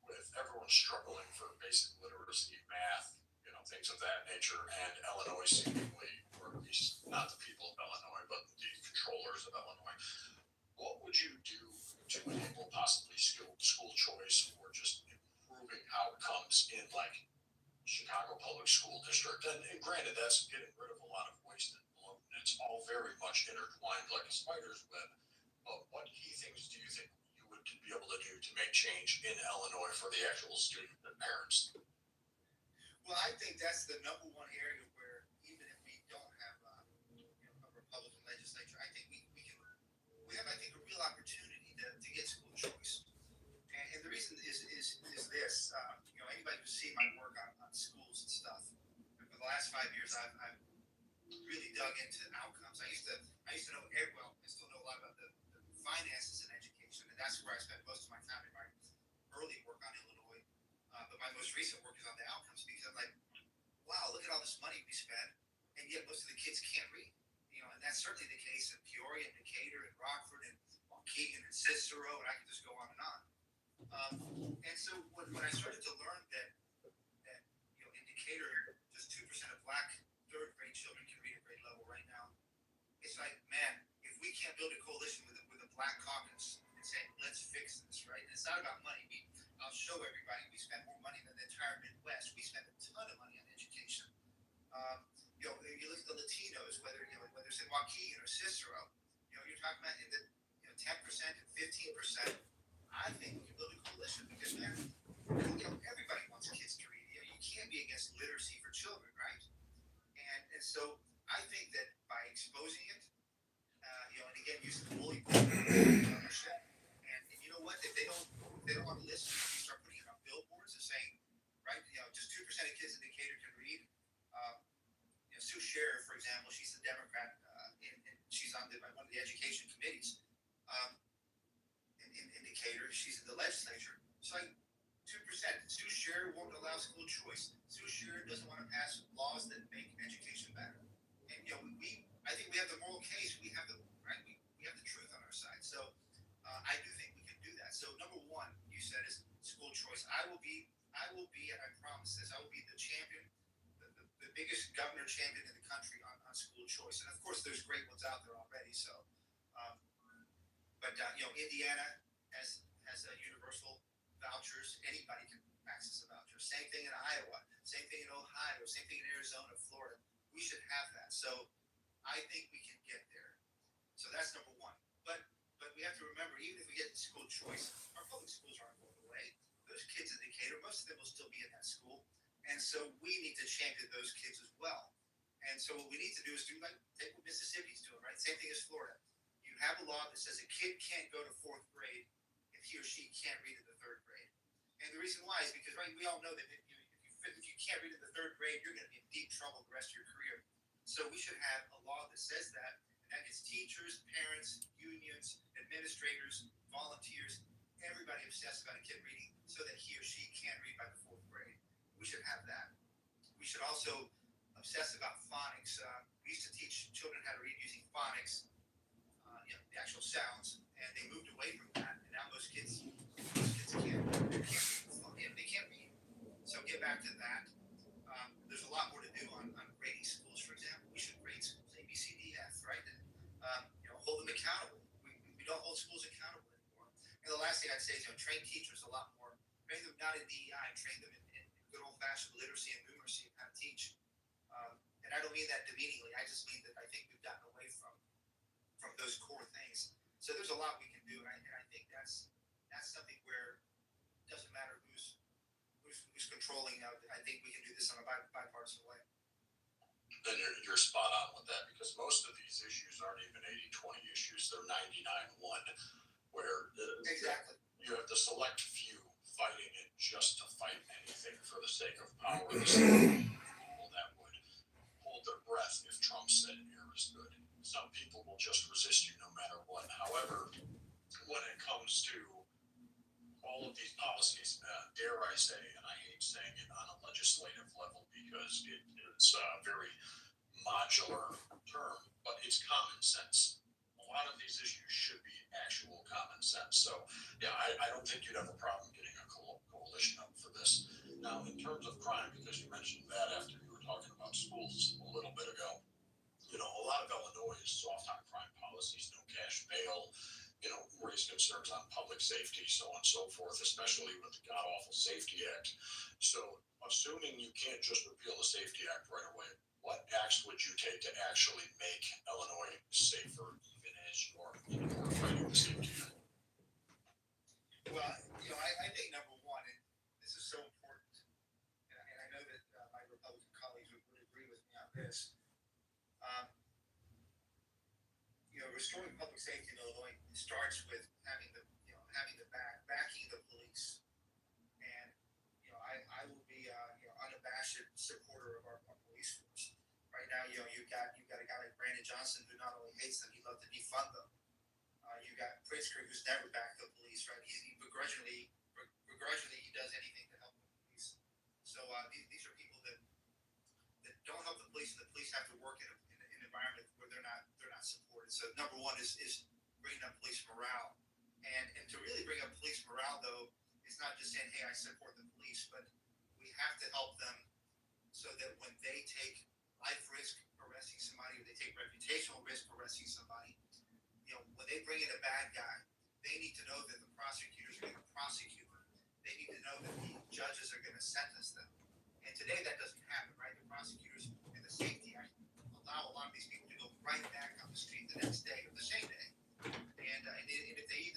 [SPEAKER 5] with everyone struggling for basic literacy, math, things of that nature, and Illinois seemingly, or at least not the people of Illinois, but the controllers of Illinois, what would you do to enable possibly school choice or just improving outcomes in like Chicago Public School District? And granted, that's getting rid of a lot of wasted blood, and it's all very much intertwined like a spider's web. But what key things do you think you would be able to do to make change in Illinois for the actual student and parents?
[SPEAKER 7] Well, I think that's the number one area where even if we don't have a Republican legislature, I think we have, I think, a real opportunity to get school choice. And the reason is this, anybody who's seen my work on schools and stuff, for the last 5 years, I've really dug into outcomes. I used to know, I still know a lot about the finances in education, and that's where I spent most of my time in my early work on Illinois. But my most recent work is on the outcomes because I'm like, wow, look at all this money we spend, and yet most of the kids can't read. And that's certainly the case in Peoria, and Decatur, and Rockford, and Waukegan, and Cicero, and I can just go on and on. And so when I started to learn that in Decatur, just 2% of Black third grade children can read at grade level right now, it's like, man, if we can't build a coalition with a Black caucus and say, let's fix this, right? And it's not about money. I'll show everybody we spend more money than the entire Midwest. We spend a ton of money on education. You look at the Latinos, whether it's in Waukegan or Cicero, you're talking about in the 10% and 15%. I think we can build a coalition because, man, everybody wants kids to read. You can't be against literacy for children, right? And so I think that by exposing it, and again using the bully ownership, and you know what? If they don't want to listen, you start putting it on billboards and saying, right, just 2% of kids in Decatur can read. Sue Scherer, for example, she's a Democrat, and she's on one of the education committees in Decatur. She's in the legislature. So 2%. Sue Scherer won't allow school choice. Sue Scherer doesn't want to pass laws that make education better. And I think we have the moral case. We have the right. We have the truth on our side. So I do think we can do that. So number one, you said, is school choice. I will be, and I promise this, I will be the champion, the biggest governor champion in the country on school choice. And of course, there's great ones out there already. So, but Indiana has universal vouchers. Anybody can access a voucher. Same thing in Iowa. Same thing in Ohio. Same thing in Arizona, Florida. We should have that. So I think we can get there. So that's number one. But we have to remember, even if we get school choice, our public schools aren't going away. Those kids in Decatur, most of them will still be in that school. And so we need to champion those kids as well. And so what we need to do is take what Mississippi's doing, right? Same thing as Florida. You have a law that says a kid can't go to 4th grade if he or she can't read in the 3rd grade. And the reason why is because, right, we all know that if you can't read in the 3rd grade, you're going to be in deep trouble the rest of your career. So we should have a law that says that, and that gets teachers, parents, unions, administrators, volunteers, everybody obsessed about a kid reading so that he or she can read by the 4th grade. We should have that. We should also obsess about phonics. We used to teach children how to read using phonics, the actual sounds, and they moved away from that. And now most kids can't read. They can't read. So get back to that. There's a lot more to do on grading schools, for example. We should grade schools A, B, C, D, F, right? And hold them accountable. We don't hold schools accountable anymore. And the last thing I'd say is train teachers a lot more. Train them not in DEI, train them in good old-fashioned literacy and numeracy and how to teach. And I don't mean that demeaningly. I just mean that I think we've gotten away from those core things. So there's a lot we can do, and I think that's something where it doesn't matter who's controlling. I think we can do this on a bipartisan way.
[SPEAKER 5] Then you're spot on with that, because most of these issues aren't even 80-20 issues. They're 99-1, where
[SPEAKER 7] exactly
[SPEAKER 5] you have the select few fighting it just to fight anything for the sake of power. The people that would hold their breath if Trump said air is good. Some people will just resist you no matter what. However, when it comes to all of these policies, dare I say, and I hate saying it on a legislative level because it's a very modular term, but it's common sense. A lot of these issues should be actual common sense. So, yeah, I don't think you'd have a problem getting a coalition up for this. Now, in terms of crime, because you mentioned that after you were talking about schools a little bit ago, you know, a lot of Illinois is soft on crime policies, no cash bail, you know, raise concerns on public safety, so on and so forth, especially with the god-awful Safety Act. So, assuming you can't just repeal the Safety Act right away, what acts would you take to actually make Illinois safer, even as you are fighting the Safety Act?
[SPEAKER 7] Well, you know, I think number one, and this is so important, and I know that my Republican colleagues would agree with me on this. You know, restoring public safety in Illinois starts with having the backing the police, and you know, I will be unabashed supporter of our police force. Right now, you know, you've got a guy like Brandon Johnson who not only hates them, he'd love to defund them. You got Pritzker who's never backed the police, right? He begrudgingly he does anything to help the police. So these are people that don't help the police, and the police have to work in an environment where they're not supported. So number one is bringing up police morale, and to really bring up police morale though, it's not just saying, hey, I support the police, but we have to help them so that when they take life risk arresting somebody, or they take reputational risk arresting somebody, you know, when they bring in a bad guy, they need to know that the prosecutors are going to prosecute them. They need to know that the judges are going to sentence them. And today that doesn't happen, right? The prosecutors and the Safety Act allow a lot of these people to go right back on the street the next day or the same day. And if they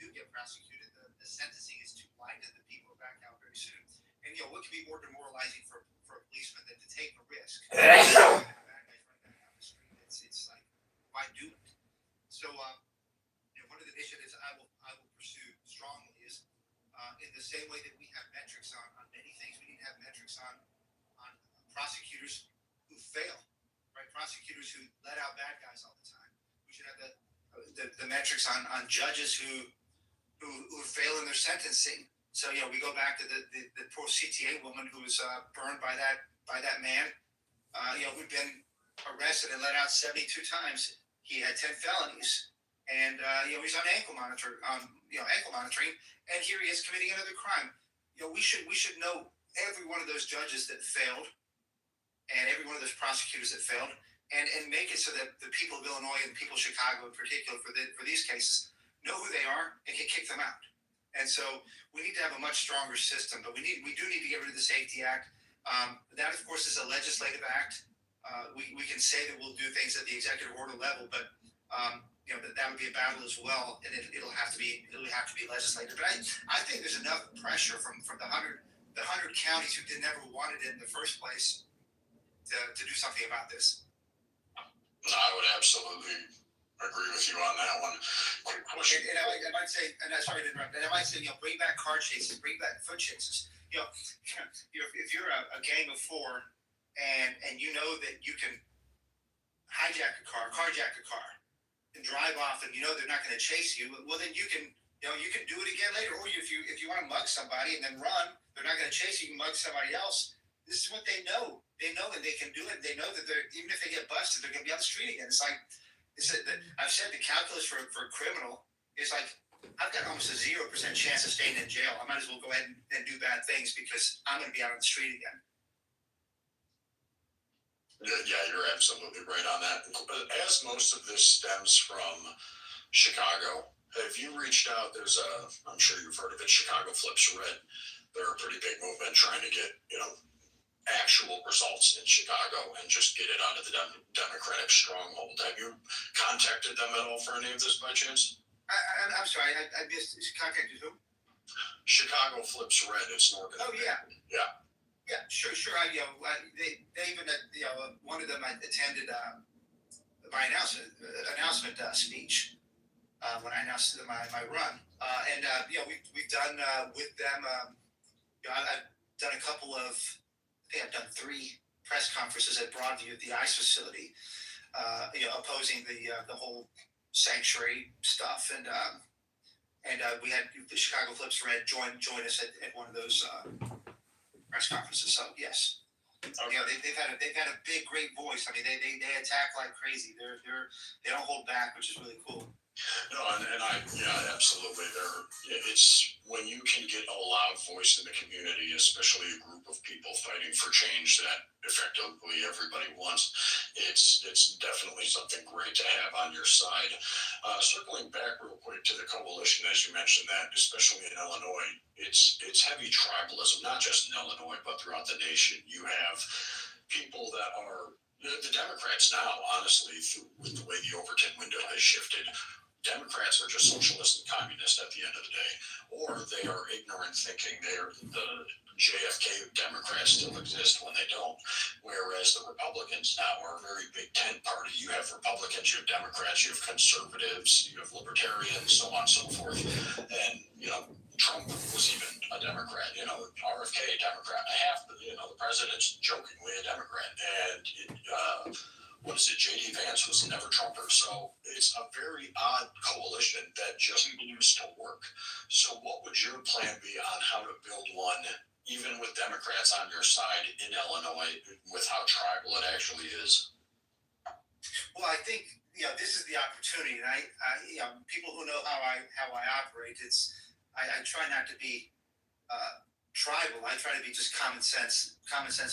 [SPEAKER 7] do get prosecuted, the sentencing is too light, and the people are back out very soon. And you know, what could be more demoralizing for a policeman than to take a risk? The bad guys running back on the street. It's like, why do it? So, you know, one of the initiatives I will pursue strongly is in the same way that we have metrics on many things, we need to have metrics on prosecutors who fail, right? Prosecutors who let out bad guys all the time. We should have the metrics on judges who fail in their sentencing. So, you know, we go back to the poor CTA woman who was burned by that man, you know, who'd been arrested and let out 72 times. He had 10 felonies, and you know, he's on ankle monitoring, and here he is committing another crime. You know, we should know every one of those judges that failed, and every one of those prosecutors that failed, and make it so that the people of Illinois and people of Chicago in particular for these cases know who they are and can kick them out. And so we need to have a much stronger system, but we do need to get rid of the Safety Act. That of course is a legislative act. We can say that we'll do things at the executive order level, but you know, that would be a battle as well, and it'll have to be legislated. But I think there's enough pressure from the 100 counties who never wanted it in the first place to do something about this.
[SPEAKER 5] I would absolutely agree with you on that one. Quick question.
[SPEAKER 7] And I might say, and I'm sorry to interrupt, and I might say, you know, bring back car chases, bring back foot chases. You know, if you're a gang of four, and you know that you can carjack a car, and drive off, and you know they're not going to chase you, well then you can do it again later. Or if you want to mug somebody and then run, they're not going to chase you. You can mug somebody else. This is what they know. They know that they can do it. They know that even if they get busted, they're going to be on the street again. It's like I've said, the calculus for a criminal is like, I've got almost a 0% chance of staying in jail. I might as well go ahead and do bad things because I'm going to be out on the street again.
[SPEAKER 5] Yeah, you're absolutely right on that. As most of this stems from Chicago, have you reached out? I'm sure you've heard of it, Chicago Flips Red. They're a pretty big movement trying to get, you know, actual results in Chicago and just get it out of the Democratic stronghold. Have you contacted them at all for any of this by chance?
[SPEAKER 7] I'm sorry, I missed. Contacted who?
[SPEAKER 5] Chicago Flips Red. It's Northern.
[SPEAKER 7] Oh yeah.
[SPEAKER 5] Yeah.
[SPEAKER 7] Yeah, sure. They even, one of them attended my announcement speech when I announced my run, and we've done with them. I've done a couple of. I think I've done 3 press conferences at Broadview at the ICE facility, opposing the whole sanctuary stuff, and we had the Chicago Flips Red join us at one of those press conferences. So yes. You know, they've had a big, great voice. I mean, they attack like crazy. They don't hold back, which is really cool.
[SPEAKER 5] No, yeah, absolutely. It's when you can get a loud voice in the community, especially a group of people fighting for change that effectively everybody wants. It's definitely something great to have on your side. Circling back real quick to the coalition, as you mentioned, that especially in Illinois, it's heavy tribalism, not just in Illinois but throughout the nation. You have people that are the Democrats now, honestly, with the way the Overton window has shifted. Democrats are just socialist and communist at the end of the day, or they are ignorant thinking the JFK Democrats still exist when they don't. Whereas the Republicans now are a very big tent party. You have Republicans, you have Democrats, you have conservatives, you have libertarians, so on and so forth. And, you know, Trump was even a Democrat, you know, RFK Democrat, the president's jokingly a Democrat. And J.D. Vance was never Trumper. So it's a very odd coalition that just seems to work. So what would your plan be on how to build one, even with Democrats on your side in Illinois, with how tribal it actually is?
[SPEAKER 7] Well, I think, you know, this is the opportunity, and I you know, people who know how I operate, I try not to be tribal. I try to be just common sense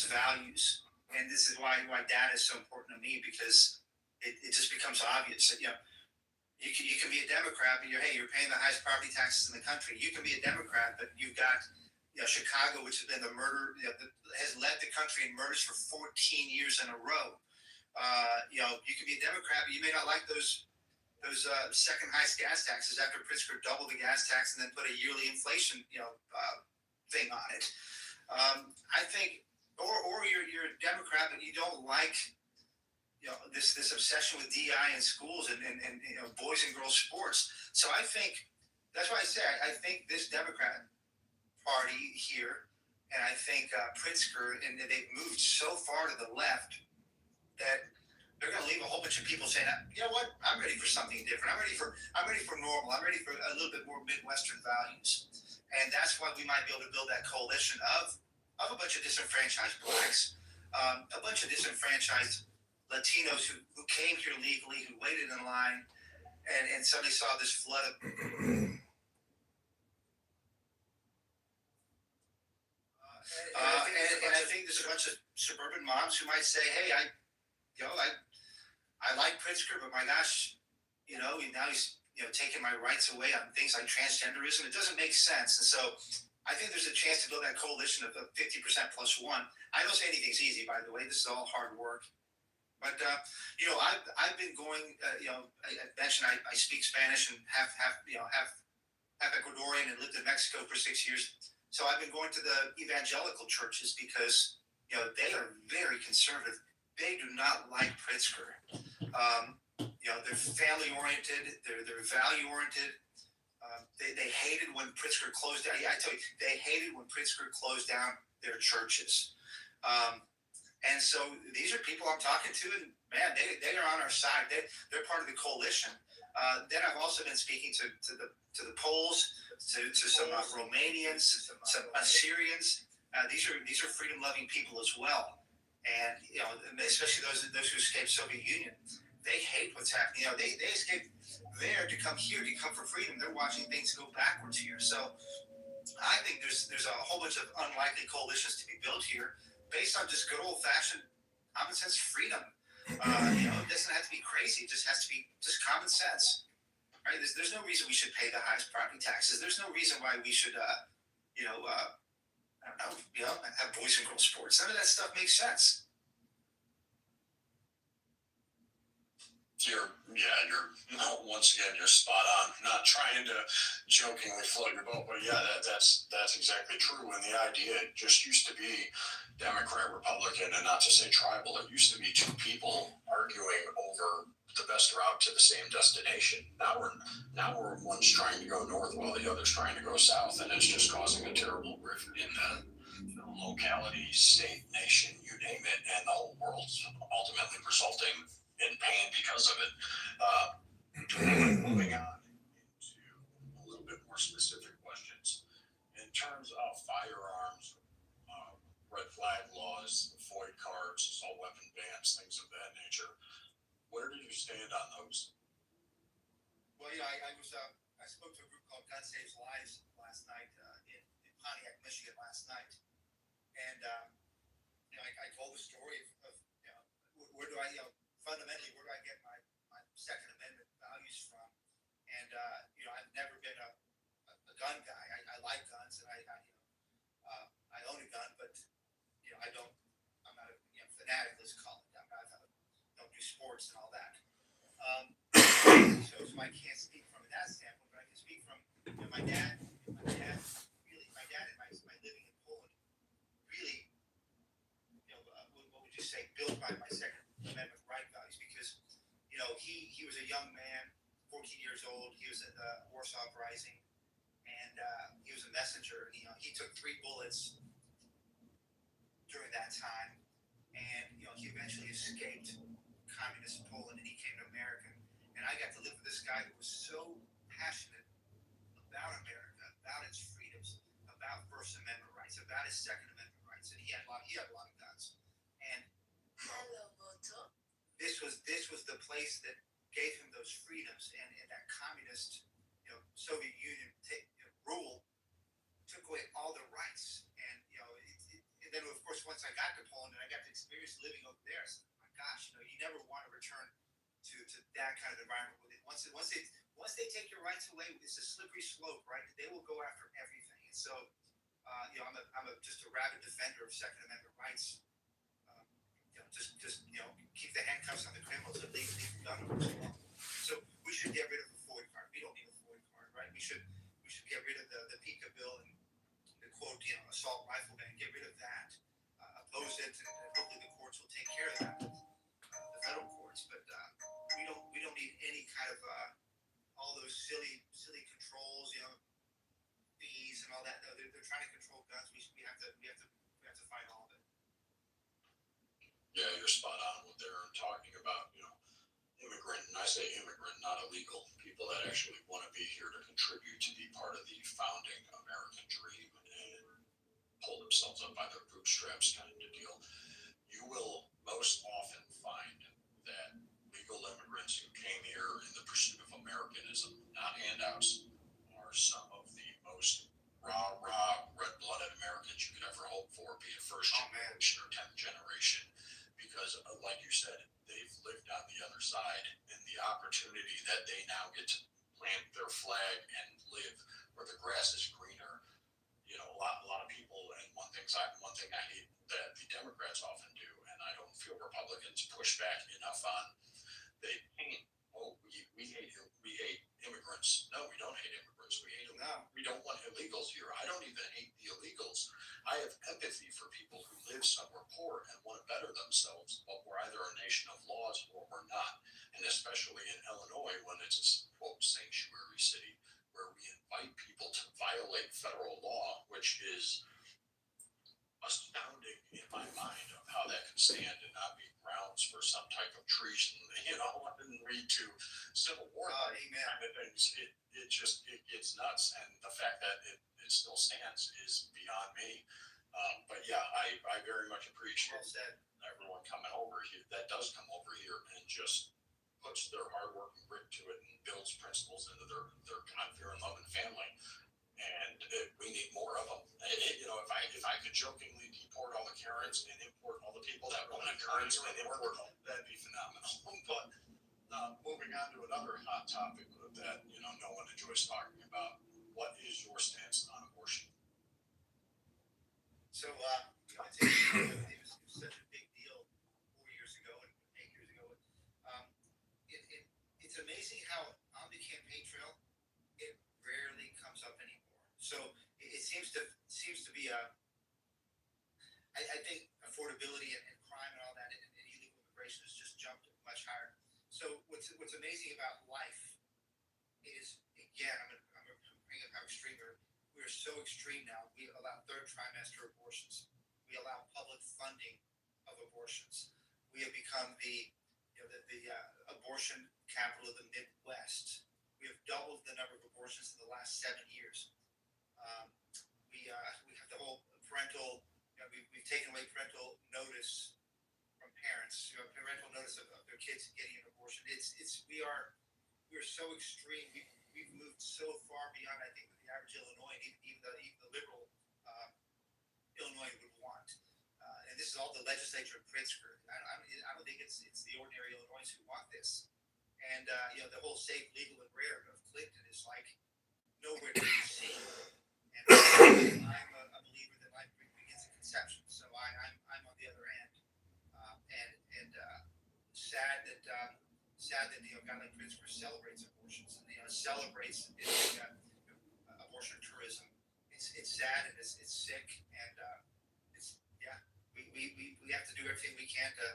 [SPEAKER 7] values. And this is why data is so important to me, because it just becomes obvious that, you know, you can be a Democrat, but you're paying the highest property taxes in the country. You can be a Democrat, but you've got, you know, Chicago, which has been the murder, you know, has led the country in murders for 14 years in a row. You know, you can be a Democrat, but you may not like those second highest gas taxes after Pritzker doubled the gas tax and then put a yearly inflation, you know, thing on it. I think. Or you're a Democrat, but you don't like, you know, this obsession with DEI in schools and you know, boys and girls sports. So I think that's why I say I think this Democrat Party here, and I think Pritzker, and they've moved so far to the left that they're going to leave a whole bunch of people saying, you know what, I'm ready for something different. I'm ready for normal. I'm ready for a little bit more Midwestern values, and that's why we might be able to build that coalition of a bunch of disenfranchised blacks, a bunch of disenfranchised Latinos who came here legally, who waited in line, and suddenly saw this flood of. And I think there's a bunch of suburban moms who might say, hey, I like Pritzker, but my gosh, you know, now he's, you know, taking my rights away on things like transgenderism. It doesn't make sense. And so I think there's a chance to build that coalition of 50% plus one. I don't say anything's easy, by the way. This is all hard work. But, you know, I've been going, you know, I mentioned I speak Spanish and half Ecuadorian and lived in Mexico for 6 years. So I've been going to the evangelical churches because, you know, they are very conservative. They do not like Pritzker. You know, they're family oriented. They're value oriented. They hated when Pritzker closed down. Yeah, I tell you, they hated when Pritzker closed down their churches. And so these are people I'm talking to, and man, they are on our side. They're part of the coalition. Then I've also been speaking to the Poles, to some Romanians, some Assyrians. These are freedom-loving people as well, and you know, especially those who escaped Soviet Union. They hate what's happening. You know, they escaped there to come here, to come for freedom. They're watching things go backwards here. So I think there's a whole bunch of unlikely coalitions to be built here based on just good old-fashioned common sense freedom. You know, it doesn't have to be crazy. It just has to be just common sense. Right? There's no reason we should pay the highest property taxes. There's no reason why we should, I don't know, you know, have boys and girls sports. None of that stuff makes sense.
[SPEAKER 5] You're once again, you're spot on. Not trying to jokingly float your boat, but yeah, that's exactly true. And the idea, it just used to be Democrat, Republican, and not to say tribal. It used to be two people arguing over the best route to the same destination. Now we're one's trying to go north while the other's trying to go south, and it's just causing a terrible rift in the locality, state, nation, you name it, and the whole world's ultimately resulting in pain because of it. Moving on into a little bit more specific questions. In terms of firearms, red flag laws, FOIA programs, things of that nature. Where do you stand on those?
[SPEAKER 7] Well, you know, I spoke to a group called Gun Saves Lives last night in Pontiac, Michigan last night, and you know, I told the story of you know, where do I, you know, fundamentally where do I get my Second Amendment values from, and you know, I've never been a gun guy. I like guns, and I own a gun, but you know, I'm not a fanatic. Let's call it. Don't do sports and all that. So I can't speak from that standpoint, but I can speak from my dad. My dad and my living in Poland really, what would you say, built my Second Amendment right values, because you know he was a young man, 14 years old. He was in the Warsaw Uprising, and he was a messenger. You know, he took 3 bullets during that time, and you know he eventually escaped communist Poland, and he came to America. And I got to live with this guy who was so passionate about America, about its freedoms, about First Amendment rights, about his Second Amendment rights, and he had a lot of guns. And this was the place that gave him those freedoms, and that communist, Soviet Union rule took away all the rights. And and then of course once I got to Poland and I got to experience living over there, I said, oh my gosh, you never want to return to that kind of environment. Once they take your rights away, it's a slippery slope, right? They will go after everything. And so, I'm just a rabid defender of Second Amendment rights. Just keep the handcuffs on the criminals and leave the gun owners alone. So we should get rid of the Floyd card. We don't need a Floyd card, right? We should get rid of the PICA bill and the quote, assault rifle ban. Get rid of that. Oppose it, and hopefully the courts will take care of that. The federal courts, but we don't need any kind of all those silly controls, fees and all that. No, they're trying to control guns. We have to fight all of it.
[SPEAKER 5] Yeah, you're spot on with they're talking about, immigrant, and I say immigrant, not illegal, people that actually want to be here to contribute, to be part of the founding American dream and pull themselves up by their bootstraps kind of deal. You will most often find that legal immigrants who came here in the pursuit of Americanism, not handouts, are some of the most raw, red-blooded Americans you could ever hope for, be it first generation or 10th generation. Because, like you said, they've lived on the other side, and the opportunity that they now get to plant their flag and live where the grass is greener. A lot of people, and one thing I hate that the Democrats often do, and I don't feel Republicans push back enough on, they paint, we hate immigrants. No, we don't hate immigrants. We hate them.
[SPEAKER 7] No.
[SPEAKER 5] We don't want illegals here. I don't even hate the illegals. I have empathy for people who live somewhere poor and want to better themselves, but we're either a nation of laws or we're not. And especially in Illinois, when it's a quote sanctuary city, where we invite people to violate federal law, which is astounding in my mind of how that can stand and not be grounds for some type of treason. I didn't read to Civil War kind of things. It gets nuts, and the fact that it still stands is beyond me. But yeah, I very much appreciate everyone coming over here that does come over here and just puts their hard work and grit to it and builds principles into their God fear and love and family. And we need more of them. If I could jokingly deport all the Karens and import all the people that want to Karens and import, that'd be phenomenal. But moving on to another hot topic that no one enjoys talking about. What is your stance on abortion?
[SPEAKER 7] So it was such a big deal 4 years ago and 8 years ago. It's amazing how on the campaign trail it rarely comes up anymore. So it seems to be I think affordability and crime and all that and illegal immigration has just jumped much higher. So what's amazing about life is, again, I'm going to bring up how extreme we are so extreme now. We allow third trimester abortions. We allow public funding of abortions. We have become the abortion capital of the Midwest. We have doubled the number of abortions in the last 7 years. We have the whole parental. We've taken away parental notice from parents, parental notice of their kids getting an abortion. We are so extreme. We've moved so far beyond, I think, the average Illinois, even the liberal Illinois would want. And this is all the legislature of Pritzker. I don't think it's the ordinary Illinois who want this. And the whole safe, legal, and rare of Clinton is like nowhere to be seen. And I'm a believer that life begins at conception. So I'm on the other end. And sad that a guy like Pritzker celebrates abortions and celebrates abortion tourism. It's sad and it's sick, and we have to do everything we can to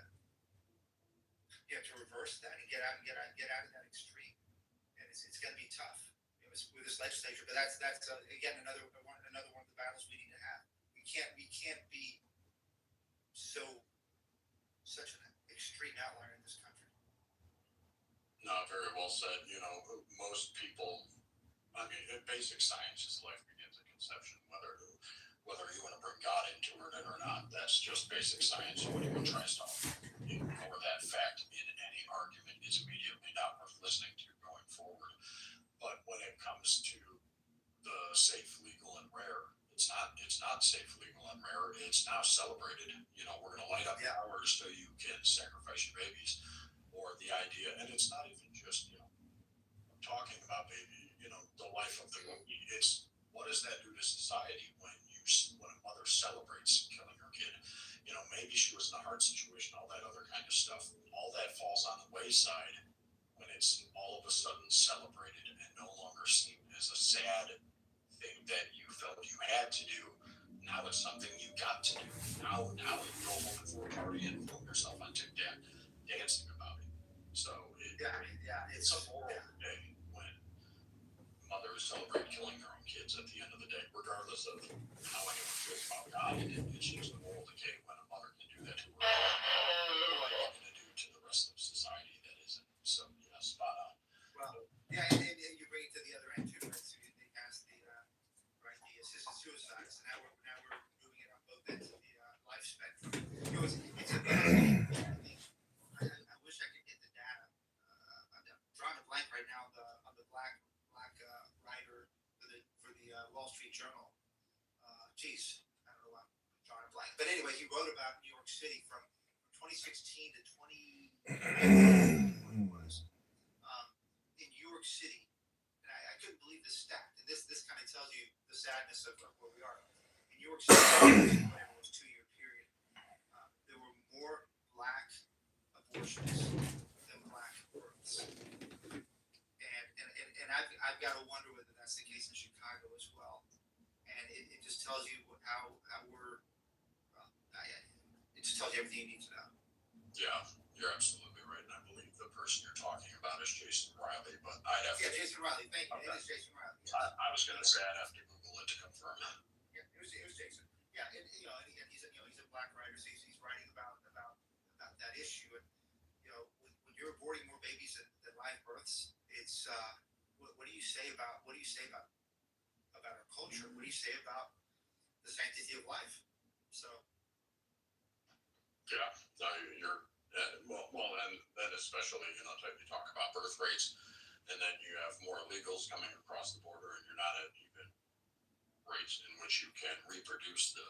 [SPEAKER 7] reverse that and get out of that extreme. And it's going to be tough with this legislature, but that's again another one of the battles we need to have. We can't be such an extreme outlier in this country.
[SPEAKER 5] Not very well said. Most people, basic science is life begins at conception. Whether you want to bring God into it or not, that's just basic science. If anyone tries to ignore that fact in any argument, it's immediately not worth listening to going forward. But when it comes to the safe, legal, and rare, it's not safe, legal, and rare. It's now celebrated. We're going to light up hours so you can sacrifice your babies. Or the idea, and it's not even just, talking about baby, the life of the baby. It's what does that do to society when a mother celebrates killing her kid? Maybe she was in a hard situation, all that other kind of stuff. All that falls on the wayside when it's all of a sudden celebrated and no longer seen as a sad thing that you felt you had to do. Now it's something you got to do. Now you go home for a party and film yourself on TikTok dancing about it. So it's a moral day when mothers celebrate killing their own kids at the end of the day, regardless of how anyone feels about God. It's just a moral decay when a mother can do that to her. What are you going to do to the rest of society that isn't? So spot on.
[SPEAKER 7] Well, and you bring it to the other end too, right? So they passed the assisted suicides, and now we're moving it on both ends of the life spectrum. It's amazing. I wish I could get the data. I'm drawing a blank right now on the black writer for the Wall Street Journal. I don't know why I'm drawing a blank. But anyway, he wrote about New York City from 2016 to 20 was in New York City, and I couldn't believe this stat. And this kind of tells you the sadness of where we are. In New York City, whatever it was 2-year period, there were more black abortions than black births. And I've got to wonder whether that's the case in Chicago as well. And it just tells you how we're. It just tells you everything you need to know.
[SPEAKER 5] Yeah, you're absolutely right. And I believe the person you're talking about is Jason Riley, but I'd have to.
[SPEAKER 7] Yeah, Jason Riley. Thank you.
[SPEAKER 5] Okay.
[SPEAKER 7] It is Jason Riley. Yes.
[SPEAKER 5] I was going to say I'd have to Google it to confirm it.
[SPEAKER 7] Yeah, it was Jason. Yeah, and again, he's a black writer, so he's writing about that issue. And when you're aborting more babies than live births, it's what do you say about our culture? What do you say about the sanctity of life? So.
[SPEAKER 5] Yeah, no, you're well, and then especially you talk about birth rates, and then you have more illegals coming across the border, and you're not at even rates in which you can reproduce the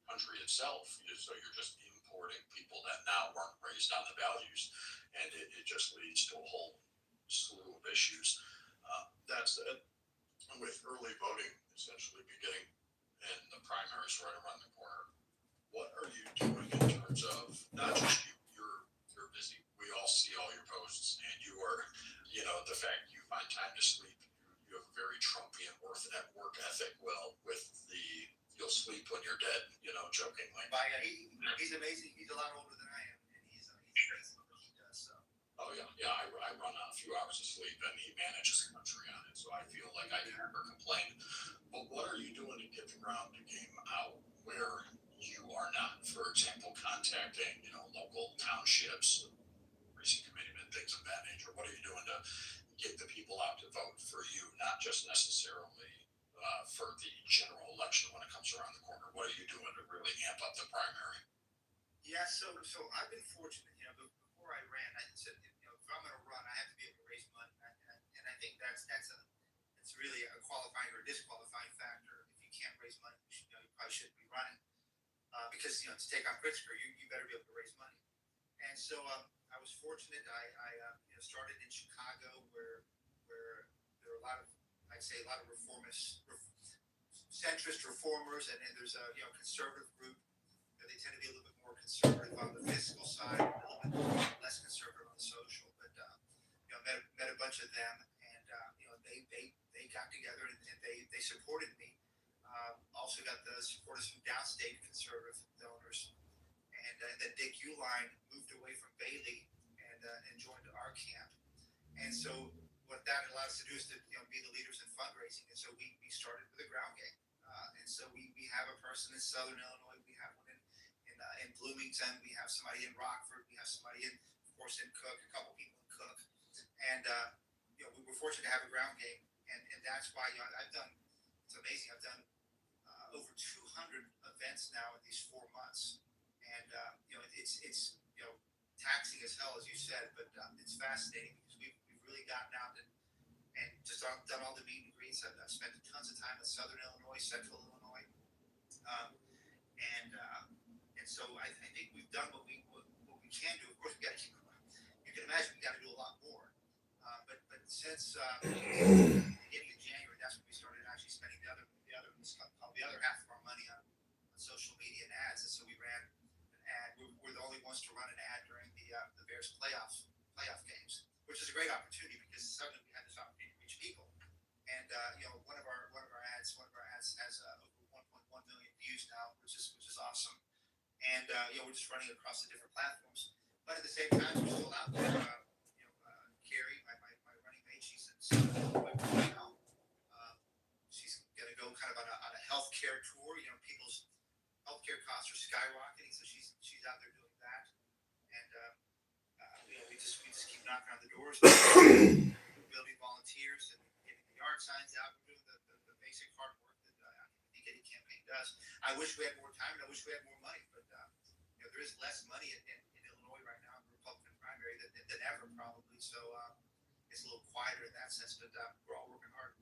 [SPEAKER 5] country itself. So you're just importing people that now weren't raised on the values, and it just leads to a whole slew of issues. That's it. With early voting essentially beginning and the primaries right around the corner, what are you doing in terms of not just you're busy. We all see all your posts, and you are, the fact you find time to sleep. You have a very Trumpian work ethic. Well, with you'll sleep when you're dead. Jokingly.
[SPEAKER 7] He's amazing. He's a lot older than I am, and he's amazing what he does. So.
[SPEAKER 5] Oh yeah. I run a few hours of sleep, and he manages the country on it. So I feel like I can never complain. But what are you doing to get the ground game out where you are not, for example, contacting, local townships, precinct committeemen, things of that nature? What are you doing to get the people out to vote for you, not just necessarily for the general election when it comes around the corner? What are you doing to really amp up the primary?
[SPEAKER 7] Yes, so I've been fortunate. Before I ran, I said, if I'm going to run, I have to be able to raise money, and I think that's really a qualifying or disqualifying factor. If you can't raise money, you probably shouldn't be running. Because to take on Pritzker, you better be able to raise money. And so I was fortunate. I started in Chicago, where there are a lot of reformists, centrist reformers, and there's a conservative group. They tend to be a little bit more conservative on the fiscal side, a little bit less conservative on the social. But met a bunch of them, and they got together and they supported me. Also got the supporters from downstate conservative donors, and then Dick Uihlein moved away from Bailey and joined our camp. And so what that allowed us to do is to be the leaders in fundraising. And so we started with a ground game. And so we have a person in Southern Illinois. We have one in Bloomington. We have somebody in Rockford. We have somebody of course, in Cook. A couple people in Cook. And we were fortunate to have a ground game. And that's why I've done. It's amazing. I've done over 200 events now in these 4 months. And it's taxing as hell, as you said, but it's fascinating because we've really gotten out and just done all the meet and greets. I've spent tons of time in Southern Illinois, Central Illinois, and so I think we've done what we can do. Of course, we got to keep. You can imagine we got to do a lot more. But since the beginning of January, that's when we started actually spending the other half of our money on social media and ads. And so we ran an ad. We're the only ones to run an ad during the Bears playoff games, which is a great opportunity because suddenly we had this opportunity to reach people. And one of our ads has over 1.1 million views now, which is awesome. And we're just running across the different platforms. But at the same time, we're still out there. Carrie, my running mate, she's in Southern Illinois right now. She's going to go kind of on a healthcare tour. People's healthcare costs are skyrocketing, so she's out there doing that. And we just keep knocking on the doors, building volunteers and getting the yard signs out. We're doing the basic hard work that I think any campaign does. I wish we had more time and I wish we had more money, but there is less money in Illinois right now in the Republican primary than ever probably. So it's a little quieter in that sense, but we're all working hard.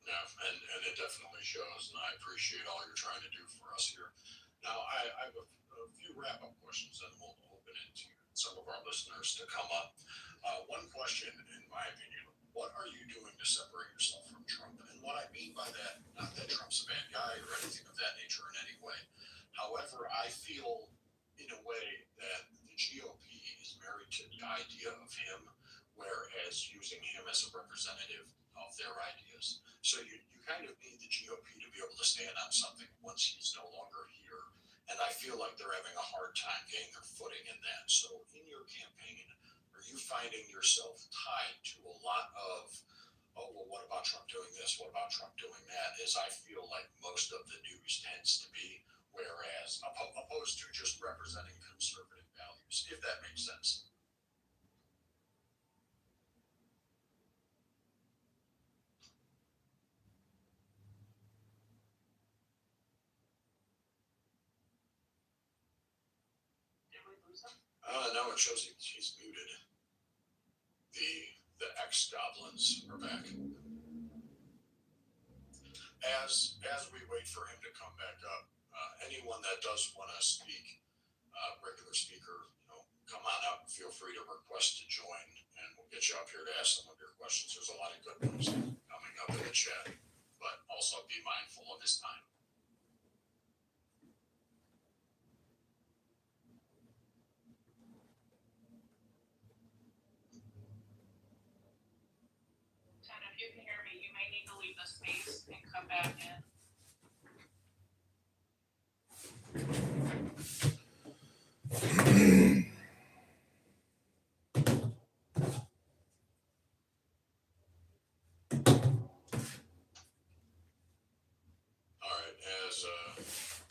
[SPEAKER 5] Yeah, and it definitely shows, and I appreciate all you're trying to do for us here. Now, I have a few wrap-up questions, and we'll open it to some of our listeners to come up. One question, in my opinion, what are you doing to separate yourself from Trump? And what I mean by that, not that Trump's a bad guy or anything of that nature in any way. However, I feel, in a way, that the GOP is married to the idea of him, whereas using him as a representative of their ideas. So you kind of need the GOP to be able to stand on something once he's no longer here. And I feel like they're having a hard time getting their footing in that. So in your campaign, are you finding yourself tied to a lot of, oh, well, what about Trump doing this? What about Trump doing that? As I feel like most of the news tends to be, whereas opposed to just representing conservative values, if that makes sense. No, it shows he's muted. The ex-goblins are back. As we wait for him to come back up, anyone that does want to speak, regular speaker, come on up. Feel free to request to join, and we'll get you up here to ask some of your questions. There's a lot of good ones coming up in the chat, but also be mindful of his time.
[SPEAKER 6] If you can hear me, you may need to leave the space and come back in.
[SPEAKER 5] All right,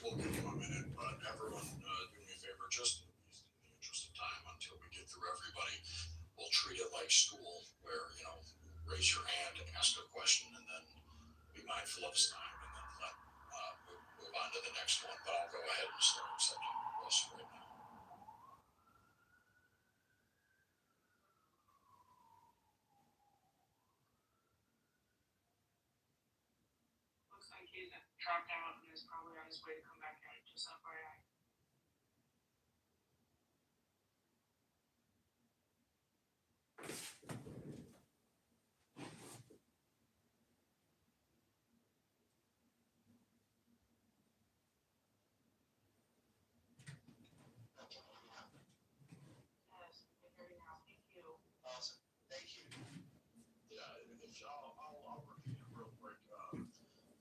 [SPEAKER 5] we'll give you a minute, but everyone, do me a favor, just in the interest of time, until we get through everybody, we'll treat it like school, where, raise your hand, ask a question, and then be mindful of his time, and then let move on to the next one. But I'll go ahead and start accepting requests right now.
[SPEAKER 6] he dropped out and is probably on his way to come back in, just FYI. Yes, I can hear you now. Thank you.
[SPEAKER 7] Awesome. Thank you.
[SPEAKER 5] Yeah, if I'll review it real quick,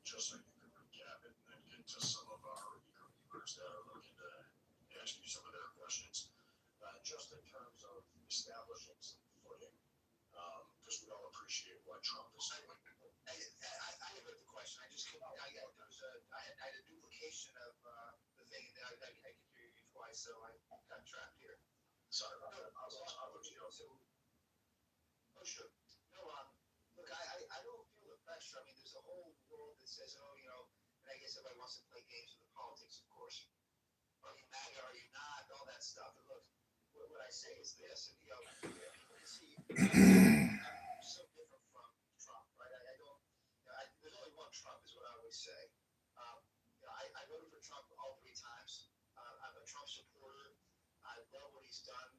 [SPEAKER 5] just so you can recap it and then get to some of our eager viewers that are looking to ask you some of their questions. Just in terms of establishing some footing, because we all appreciate what Trump is doing.
[SPEAKER 7] I have the question. I just couldn't. I had a duplication of the thing, and I could hear you twice, so I got trapped here.
[SPEAKER 5] Sorry about that. I'll let you know.
[SPEAKER 7] Oh, sure. No, look, I don't feel the pressure. I mean, there's a whole world that says, oh, you know, and I guess everybody wants to play games with the politics, of course. Are you MAGA? Are you not? All that stuff. And look, what I say is this, and you know, people see I'm so different from Trump, right? I don't. You know, there's only one Trump, is what I always say. You know, I voted for Trump all 3 times. I'm a Trump supporter. I love what he's done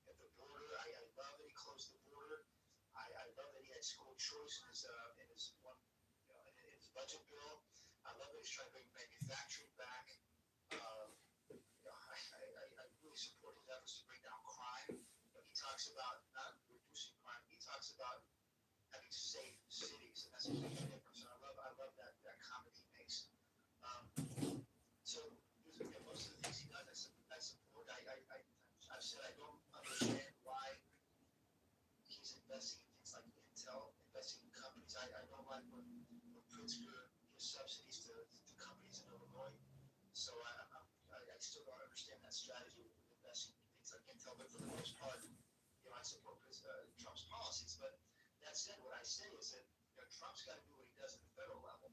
[SPEAKER 7] at the border. I love that he closed the border. I love that he had school choice in his one, you know, in his budget bill. I love that he's trying to bring manufacturing back. You know, I really support his efforts to bring down crime. You know, he talks about not reducing crime. He talks about having safe cities, and that's a huge difference. And I love that comment he makes. So you know, most of the things he does, I support. I've said I don't understand why he's investing in things like Intel, investing in companies. I don't like when Pritzker gives subsidies to companies in Illinois. So I still don't understand that strategy with investing in things like Intel. But for the most part, you know, I support Trump's policies. But that said, what I say is that you know, Trump's got to do what he does at the federal level.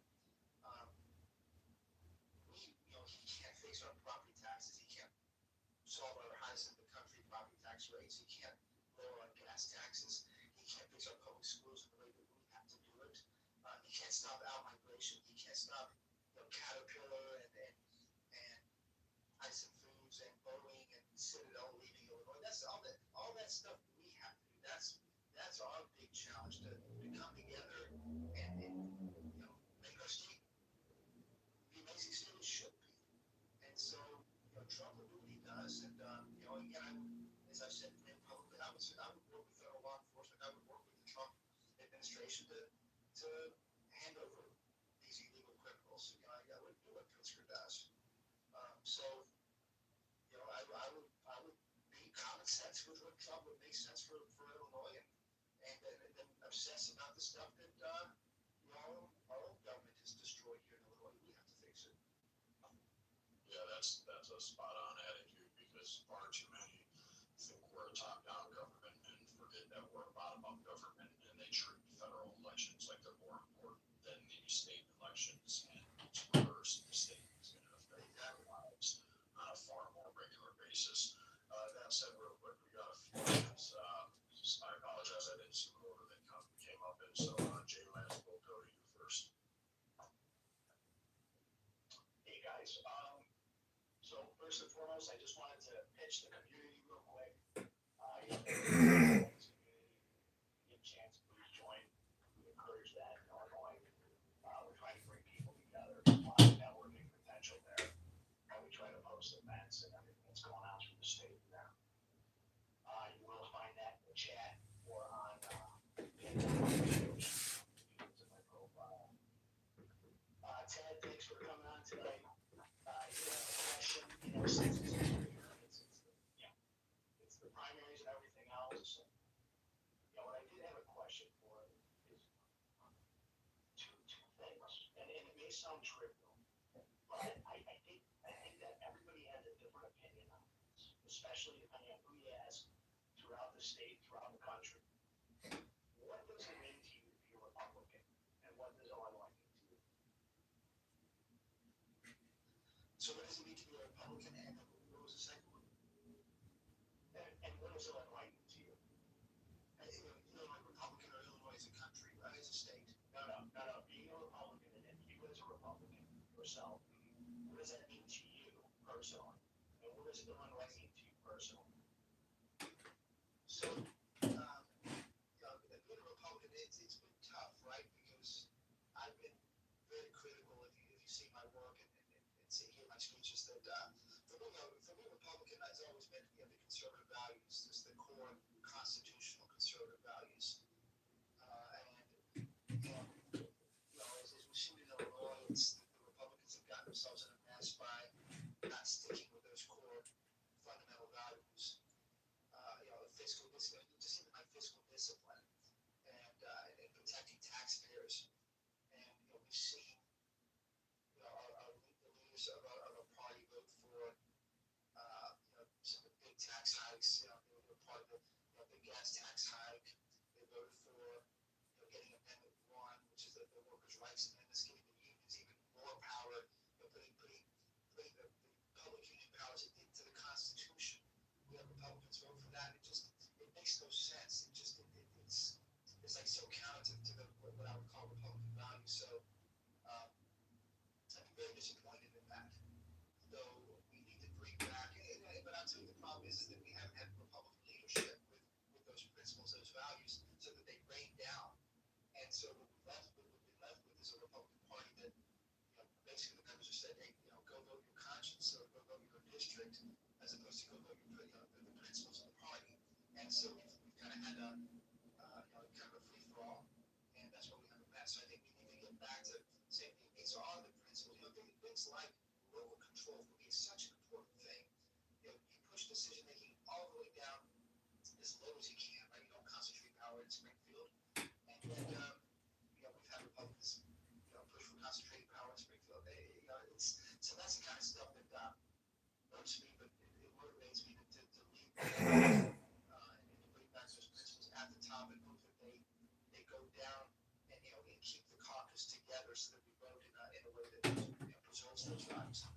[SPEAKER 7] You know, he can't fix our property taxes. He can't solve our highest in the country property tax rates. He can't lower our gas taxes. He can't fix our public schools in the way that we have to do it. He can't stop out-migration. He can't stop, you know, Caterpillar and Tyson Foods and Boeing and Citadel leaving Illinois. That's all that stuff we have to do. That's our big challenge to come together and you know, make our state the amazing state it should be. And so, you know, Trump will do what he does, and you know, again, as I've said publicly, I would work with federal law enforcement. I would work with the Trump administration to hand over these illegal criminals. You know, I would do what Pritzker does. So, you know, I would be common sense with what Trump would make sense for Illinois, and then obsess about the stuff that you know, our own government has destroyed here in Illinois. We have to fix it.
[SPEAKER 5] Yeah, that's a spot on attitude, because far too many think we're a top-down government and forget that we're a bottom-up government, and they treat federal elections like they're more important than the state elections, and each person in the state is going to affect their lives on a far more regular basis. That said, real quick, we got a few minutes. I apologize, I didn't see the order that came up in, so Jay Lance, we'll go to you first.
[SPEAKER 8] Hey guys, so first and foremost, I just wanted to pitch the community real quick. Give a chance to please join. We encourage that in Illinois. We're trying to bring people together. There's a lot of networking potential there. We try to post events and everything that's going on through the state there. You will find that in the chat or on my profile. Ted, thanks for coming on tonight. I do have a question, you know, since it's the primaries and everything else. You know, what I did have a question for is two things, and it may sound trivial, but I think that everybody has a different opinion on this, especially depending on who you ask throughout the state, throughout the country. What does it mean to you to be a Republican, and what does Illinois mean to you?
[SPEAKER 7] So what does it mean to be a Republican, and what was the second one?
[SPEAKER 8] And what does Illinois mean to you?
[SPEAKER 7] Illinois Republican or Illinois as a country, as a state?
[SPEAKER 8] No. Being a Republican and you as a Republican. yourself. What does that mean to you personally? And what does Illinois mean to you personally?
[SPEAKER 7] So, being a Republican, it's been tough, right? Because I've been very critical. If you see my work and see hear my speeches, that for me, Republican has always been the conservative values, just the core constitutional conservative values. As we've seen in Illinois, the Republicans have gotten themselves in a mess by not sticking with those core fundamental values. Fiscal discipline, just even like fiscal discipline, and protecting taxpayers. And we've seen the leaders of our party vote for some of the big tax hikes. They were part of the big gas tax hike. They voted for getting Amendment 1, which is the workers' rights amendment, giving the unions even more power, putting the public union powers into the Constitution. We have Republicans vote for that. It makes no sense. It's like so counter to what I would call Republican values. So I'm very disappointed in that. Though we need to bring back, but I'll tell you the problem is that we haven't had Republican leadership with those principles, those values, so that they rain down. And so what we've been left with is a Republican Party that, basically the members have said, hey, go vote your conscience or go vote your district, as opposed to go vote the principles of the party. And so we've kind of had a kind of a free for all, and that's what we have a mess. So I think we need to get back to saying these are the principles. Things like local control for me is such an important thing. You push decision making all the way down as low as you can, right? You don't concentrate power in Springfield, and then we've had Republicans push for concentrated power in Springfield. So that's the kind of stuff that hurts me, but it motivates me to lead and to bring back those principles at the top and hope that they go down and and keep the caucus together so that we vote in a way that preserves those values.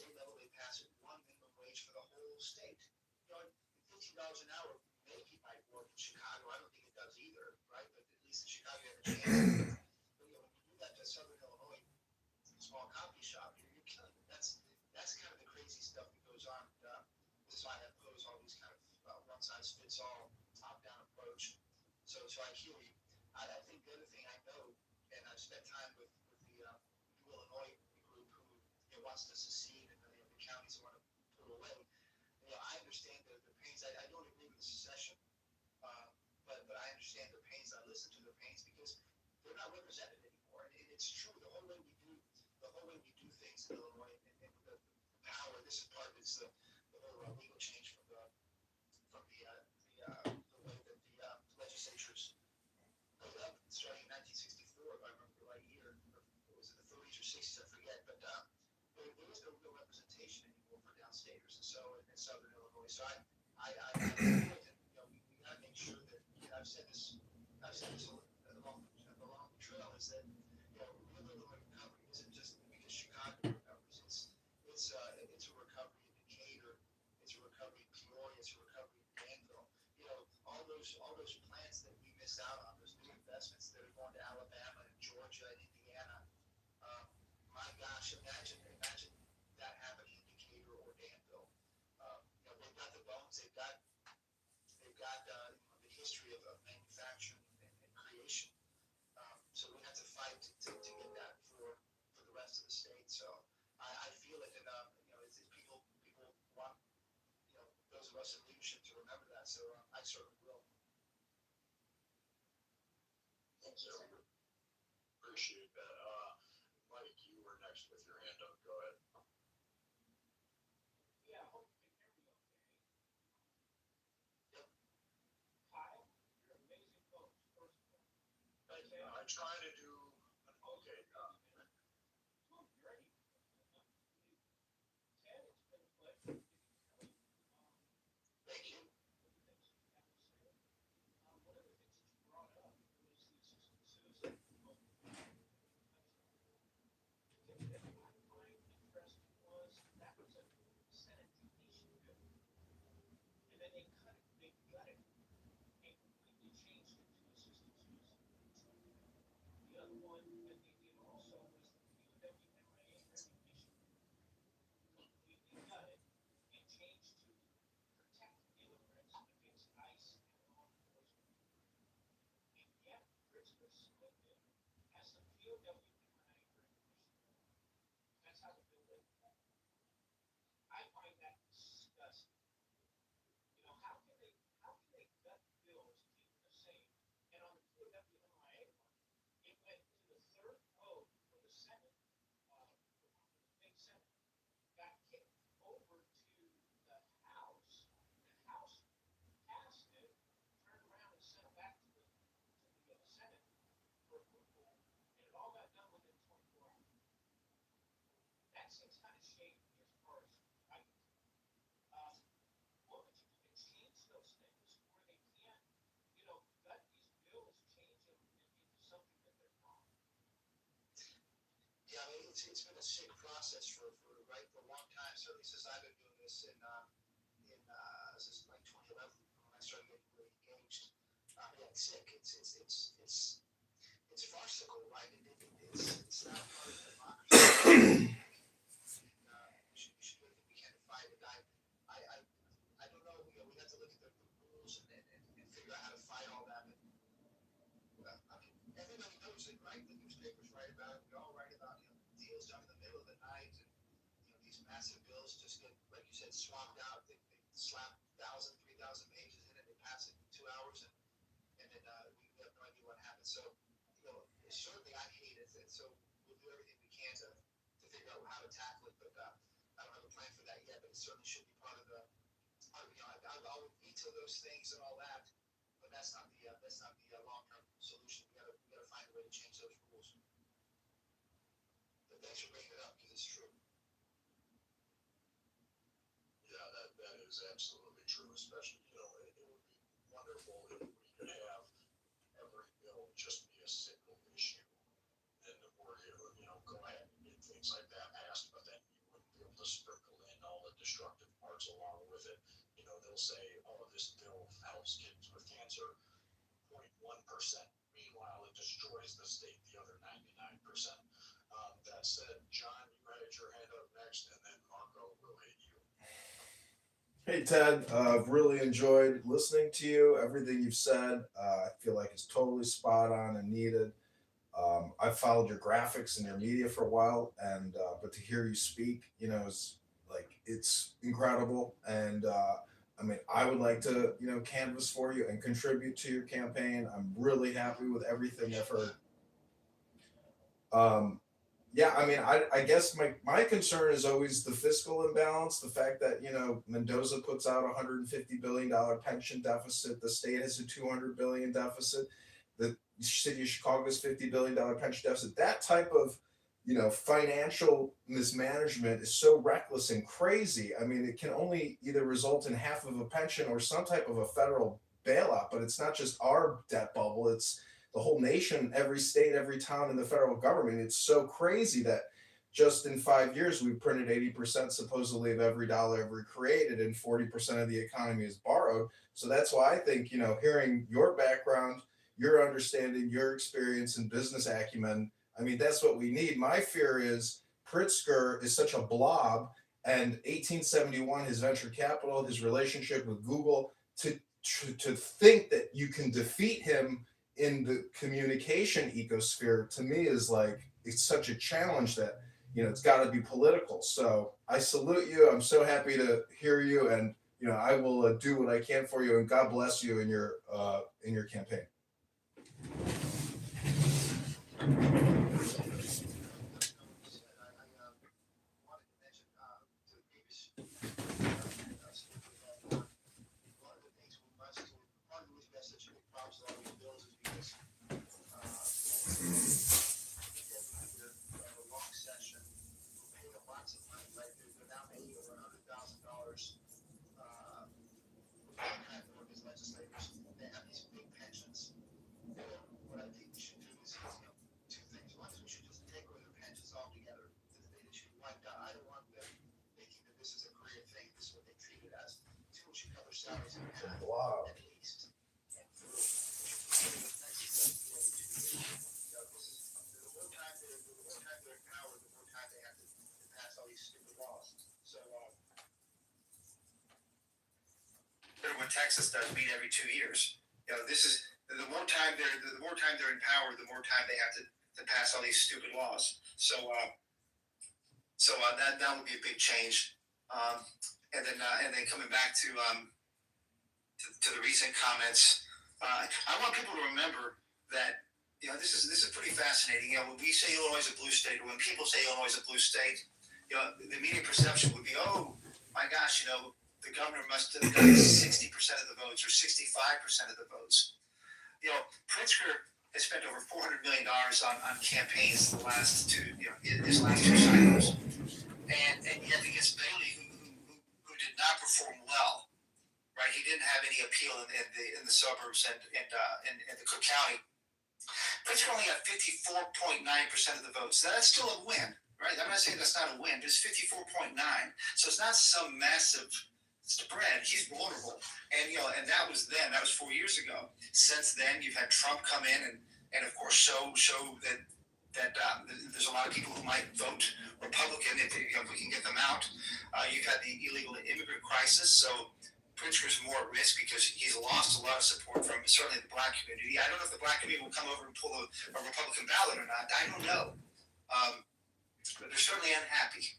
[SPEAKER 7] state level, they pass it one minimum wage for the whole state. You know, $15 an hour maybe might work in Chicago. I don't think it does either, right? But at least in Chicago, you have a chance. But, you know, when you do that to Southern Illinois, small coffee shop, you're killing it. That's kind of the crazy stuff that goes on. This is why I oppose all these kind of one size fits all, top down approach. So I hear you. I think the other thing I know, and I've spent time with the New Illinois group who wants to secede, and the counties want to pull away. You know, I understand the pains. I don't agree with the secession, but I understand their pains. I listen to their pains because they're not represented anymore. And it's true. The whole way we do things in Illinois, and the power. This is part of it's the whole legal change from the way that the legislatures put up starting in 1964. If I remember the right year, or was it the 30s or 60s? I forget. But there is no real representation anymore for downstaters, and so in Southern Illinois. So I agree with it. You know, we got to make sure that, and I've said this along the trail, is that, you know, real Illinois recovery isn't just because Chicago recovers. It's a recovery in Decatur. It's a recovery in Peoria. It's a recovery in Danville. You know, all those plants that we missed out on, those new investments that are going to Alabama and Georgia and Indiana. My gosh, imagine that happening in Decatur or Danville. You know, they've got the bones. They've got the history of manufacturing and creation. So we have to fight to get that for the rest of the state. So I feel it, and you know, it's people want, you know, those of us in leadership to remember that. So I certainly will.
[SPEAKER 3] Thank you, sir.
[SPEAKER 5] Appreciate that. Mike, you were next with your hand up. Go ahead.
[SPEAKER 8] Yeah, I hope you can hear me okay.
[SPEAKER 7] Yep.
[SPEAKER 8] Kyle, you're amazing folks, first of all.
[SPEAKER 5] I try to do an okay job.
[SPEAKER 8] Oh, great. Ted, it's been a pleasure.
[SPEAKER 7] Thank you.
[SPEAKER 8] One of the things that you have to say, one of the things that you brought up was the assistant citizen vote. The thing that I find interesting was that was a Senate deletion bill. And then they gutted it and completely changed it to assistant citizen. The other one that they did also was the POWMIA recognition. Completely gutted and changed to protect immigrants against ICE and law enforcement. And yet, Pritzker split it as the POWMIA recognition. That's how the bill went. I find that disgusting. You know, how can they gut bills, keep them the same? And on the POWMIA one, it went to the third vote for the Senate, the big Senate, got kicked over to the House. The House passed it, turned around and sent it back to the Senate for approval, and it all got done within 24 hours. That seems kind of shady as far as I can tell. What would you do to change those things where they can't, you know, gut these bills, change them into something that they're not?
[SPEAKER 7] Yeah, I mean, it's been a sick process for a long time. Certainly since I've been doing this since like 2011 when I started getting really engaged. Yeah, it's sick. It's farcical, right? It's not part of democracy. We should do everything we can to fight it. I don't know. You know, we have to look at the rules and figure out how to fight all that. But I mean, everybody knows it, right? The newspapers write about it. We all write about, you know, deals done in the middle of the night, and you know, these massive bills just get, like you said, swapped out. They slap 1,000, 3,000 pages in it. They pass it in 2 hours, and then we have no idea what happened. So, you know, certainly I hate it, and so we'll do everything we can to figure out how to tackle it. But I don't have a plan for that yet. But it certainly should be part of the. You know, I would veto those things and all that, but that's not the long-term solution. We gotta find a way to change those rules. But thanks for bringing it up because it's true.
[SPEAKER 5] Yeah, that is absolutely true, especially, you know, it would be wonderful if we could have every bill just be a single issue, and or, you know, go ahead and get things like that passed, but then you wouldn't be able to sprinkle in all the destructive parts along with it. You know, they'll say, oh, this bill helps kids with cancer, 0.1%. Meanwhile, it destroys the state, the other 99%. That said, John, you had your hand up next, and then Marco will hit you.
[SPEAKER 4] Hey Ted, I've really enjoyed listening to you. Everything you've said, I feel like is totally spot on and needed. I've followed your graphics and your media for a while, and but to hear you speak, you know, is like it's incredible. And I mean, I would like to, you know, canvas for you and contribute to your campaign. I'm really happy with everything I've heard. Yeah, I mean, I guess my concern is always the fiscal imbalance, the fact that, you know, Mendoza puts out $150 billion pension deficit, the state has a $200 billion deficit, the city of Chicago's $50 billion pension deficit. That type of, you know, financial mismanagement is so reckless and crazy. I mean, it can only either result in half of a pension or some type of a federal bailout, but it's not just our debt bubble, it's the whole nation, every state, every town in the federal government. It's so crazy that just in 5 years, we've printed 80% supposedly of every dollar ever created, and 40% of the economy is borrowed. So that's why I think, you know, hearing your background, your understanding, your experience and business acumen, I mean, that's what we need. My fear is Pritzker is such a blob, and 1871, his venture capital, his relationship with Google, to think that you can defeat him in the communication ecosphere, to me, is like, it's such a challenge that, you know, it's got to be political. So I salute you. I'm so happy to hear you, and, you know, I will do what I can for you, and God bless you in your campaign. Wow.
[SPEAKER 7] What Texas does meet every 2 years. You know, this is the more time they're in power, the more time they have to pass all these stupid laws. So that would be a big change. And then coming back to the recent comments, I want people to remember that, you know, this is pretty fascinating. You know, when we say Illinois is a blue state, or when people say Illinois is a blue state, you know, the media perception would be, oh my gosh, you know, the governor must have gotten 60% of the votes or 65% of the votes. You know, Pritzker has spent over $400 million on campaigns the last his last two cycles, and yet against Bailey, who did not perform well, right? He didn't have any appeal in the suburbs and the Cook County. Pritzker only got 54.9% of the votes. Now, that's still a win, right? I'm not saying that's not a win, but it's 54.9. So it's not some massive spread. He's vulnerable, and you know, and that was 4 years ago. Since then, you've had Trump come in and of course show that there's a lot of people who might vote Republican if we can get them out. You've had the illegal immigrant crisis, so Pritzker's more at risk because he's lost a lot of support from certainly the black community. I don't know if the black community will come over and pull a Republican ballot or not. I don't know, but they're certainly unhappy.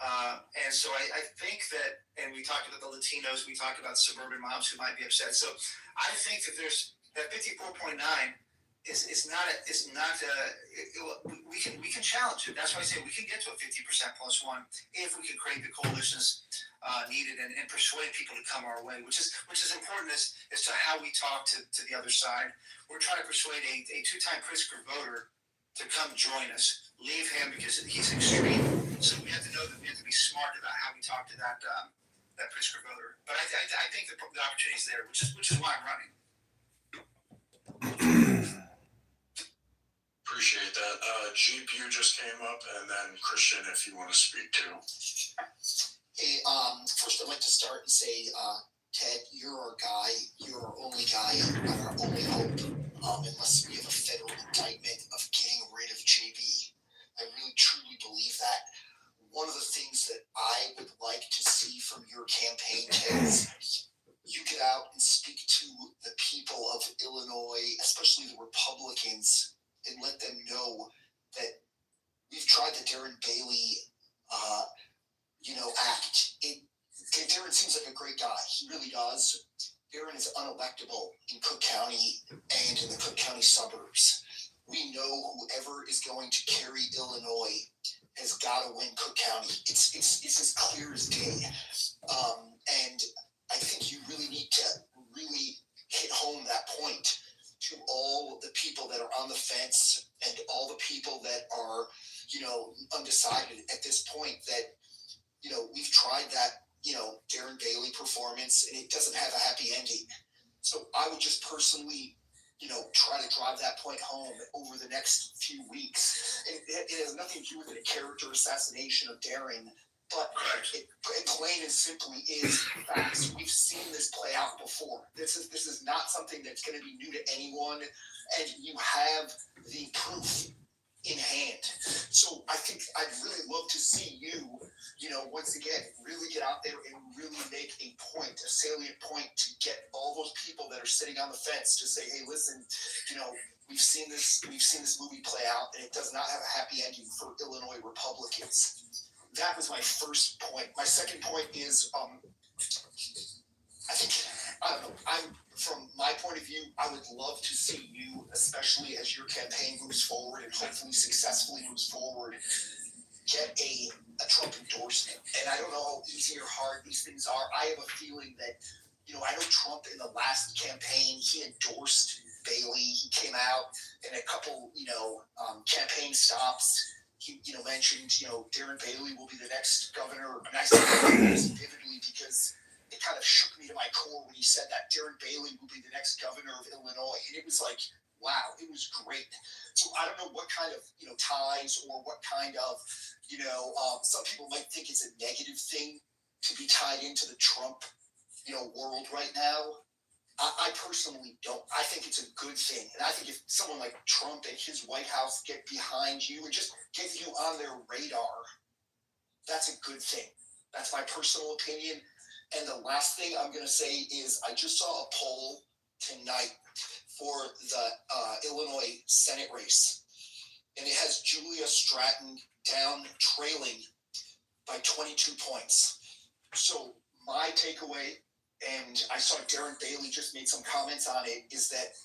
[SPEAKER 7] And so I think that, and we talked about the Latinos, we talked about suburban moms who might be upset. So I think that there's that 54.9 we can challenge it. That's why I say we can get to a 50% plus one if we can create the coalitions needed and persuade people to come our way, which is important as to how we talk to the other side. We're trying to persuade a two-time Pritzker voter to come join us. Leave him because he's extreme. So we have to know that we have to be smart about how we talk to that Pritzker voter. But I think the opportunity is there, which is why I'm running.
[SPEAKER 5] Appreciate that. Jeep, you just came up, and then Christian, if you want to speak too.
[SPEAKER 9] Hey, first I'd like to start and say, Ted, you're our guy. You're our only guy, our only hope. Unless we have a federal indictment of getting rid of JB. I really truly believe that. One of the things that I would like to see from your campaign, Ted, is you get out and speak to the people of Illinois, especially the Republicans, and let them know that we've tried the Darren Bailey, act. Darren seems like a great guy. He really does. Darren is unelectable in Cook County and in the Cook County suburbs. We know whoever is going to carry Illinois has got to win Cook County. It's as clear as day. And I think you really need to really hit home that point to all the people that are on the fence and all the people that are, undecided at this point that, we've tried that, Darren Bailey performance and it doesn't have a happy ending. So I would just personally, try to drive that point home over the next few weeks. And it has nothing to do with a character assassination of Darren, but it plain and simply is facts. We've seen this play out before. This is not something that's going to be new to anyone, and you have the proof in hand. So I think I'd really love to see you, once again, really get out there and really make a point, a salient point to get all those people that are sitting on the fence to say, hey, listen, we've seen this movie play out and it does not have a happy ending for Illinois Republicans. That was my first point. My second point is, from my point of view, I would love to see you, especially as your campaign moves forward and hopefully successfully moves forward, get a Trump endorsement. And I don't know how easy or hard these things are. I have a feeling that, I know Trump in the last campaign, he endorsed Bailey. He came out in a couple, campaign stops. He, mentioned, Darren Bailey will be the next governor. And I said this vividly because it kind of shook me to my core when he said that Darren Bailey will be the next governor of Illinois. And it was like, wow, it was great. So I don't know what kind of, ties or what kind of, some people might think it's a negative thing to be tied into the Trump, world right now. I personally don't. I think it's a good thing. And I think if someone like Trump and his White House get behind you and just get you on their radar, that's a good thing. That's my personal opinion. And the last thing I'm going to say is I just saw a poll tonight for the Illinois Senate race. And it has Julia Stratton down trailing by 22 points. So my takeaway, and I saw Darren Bailey just made some comments on it, is that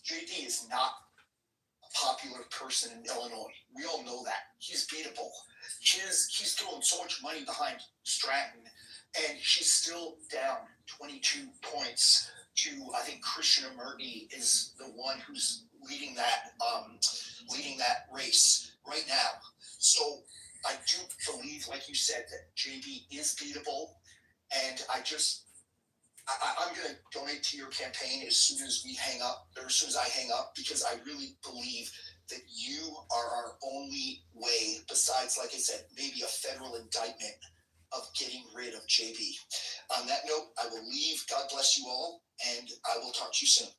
[SPEAKER 9] JD is not a popular person in Illinois. We all know that. He's beatable. He's throwing so much money behind Stratton, and she's still down 22 points to, I think, Christian Emertny is the one who's leading that race right now. So I do believe, like you said, that JB is beatable, and I'm going to donate to your campaign as soon as we hang up, or as soon as I hang up, because I really believe that you are our only way, besides, like I said, maybe a federal indictment, of getting rid of JB. On that note, I will leave. God bless you all, and I will talk to you soon.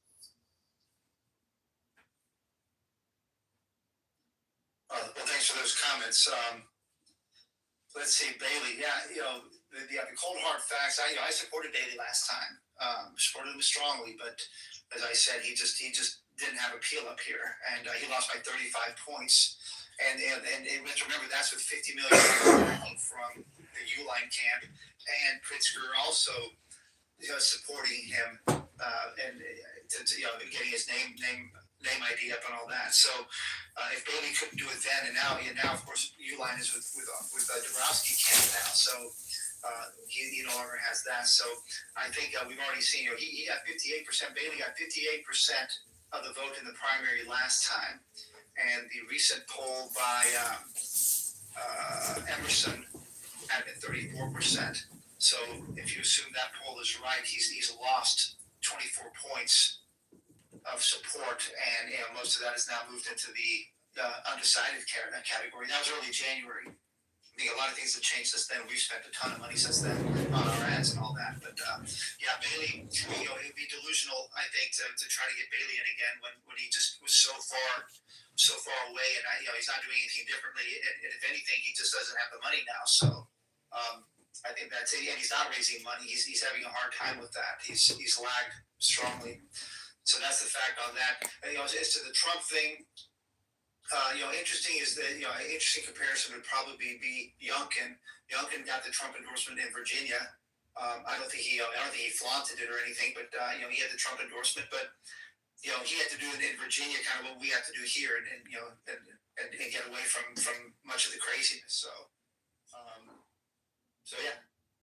[SPEAKER 7] Well, thanks for those comments. Let's see, Bailey. Yeah, the cold hard facts. I supported Bailey last time. Supported him strongly, but as I said, he just didn't have appeal up here, and he lost by 35 points. And let's remember that's with $50 million from the Uline camp, and Pritzker also supporting him and getting his name ID up and all that. So if Bailey couldn't do it then, and now of course Uline is with Dabrowski camp now, so he no longer has that. So I think we've already seen he got 58%. Bailey got 58% of the vote in the primary last time, and the recent poll by Emerson had it 34%. So if you assume that poll is right, he's lost 24 points of support, and most of that is now moved into the undecided category. That was early January. I think a lot of things have changed since then. We've spent a ton of money since then on our ads and all that. But yeah, Bailey, it'd be delusional, I think, to try to get Bailey in again when he just was so far away, and he's not doing anything differently. And if anything, he just doesn't have the money now. So I think that's it. And he's not raising money. He's having a hard time with that. He's lagged strongly. So that's the fact on that. And, as to the Trump thing, interesting is that an interesting comparison would probably be Youngkin. Youngkin got the Trump endorsement in Virginia. I don't think he flaunted it or anything, but he had the Trump endorsement. But he had to do it in Virginia, kind of what we have to do here, and get away from much of the craziness. So yeah.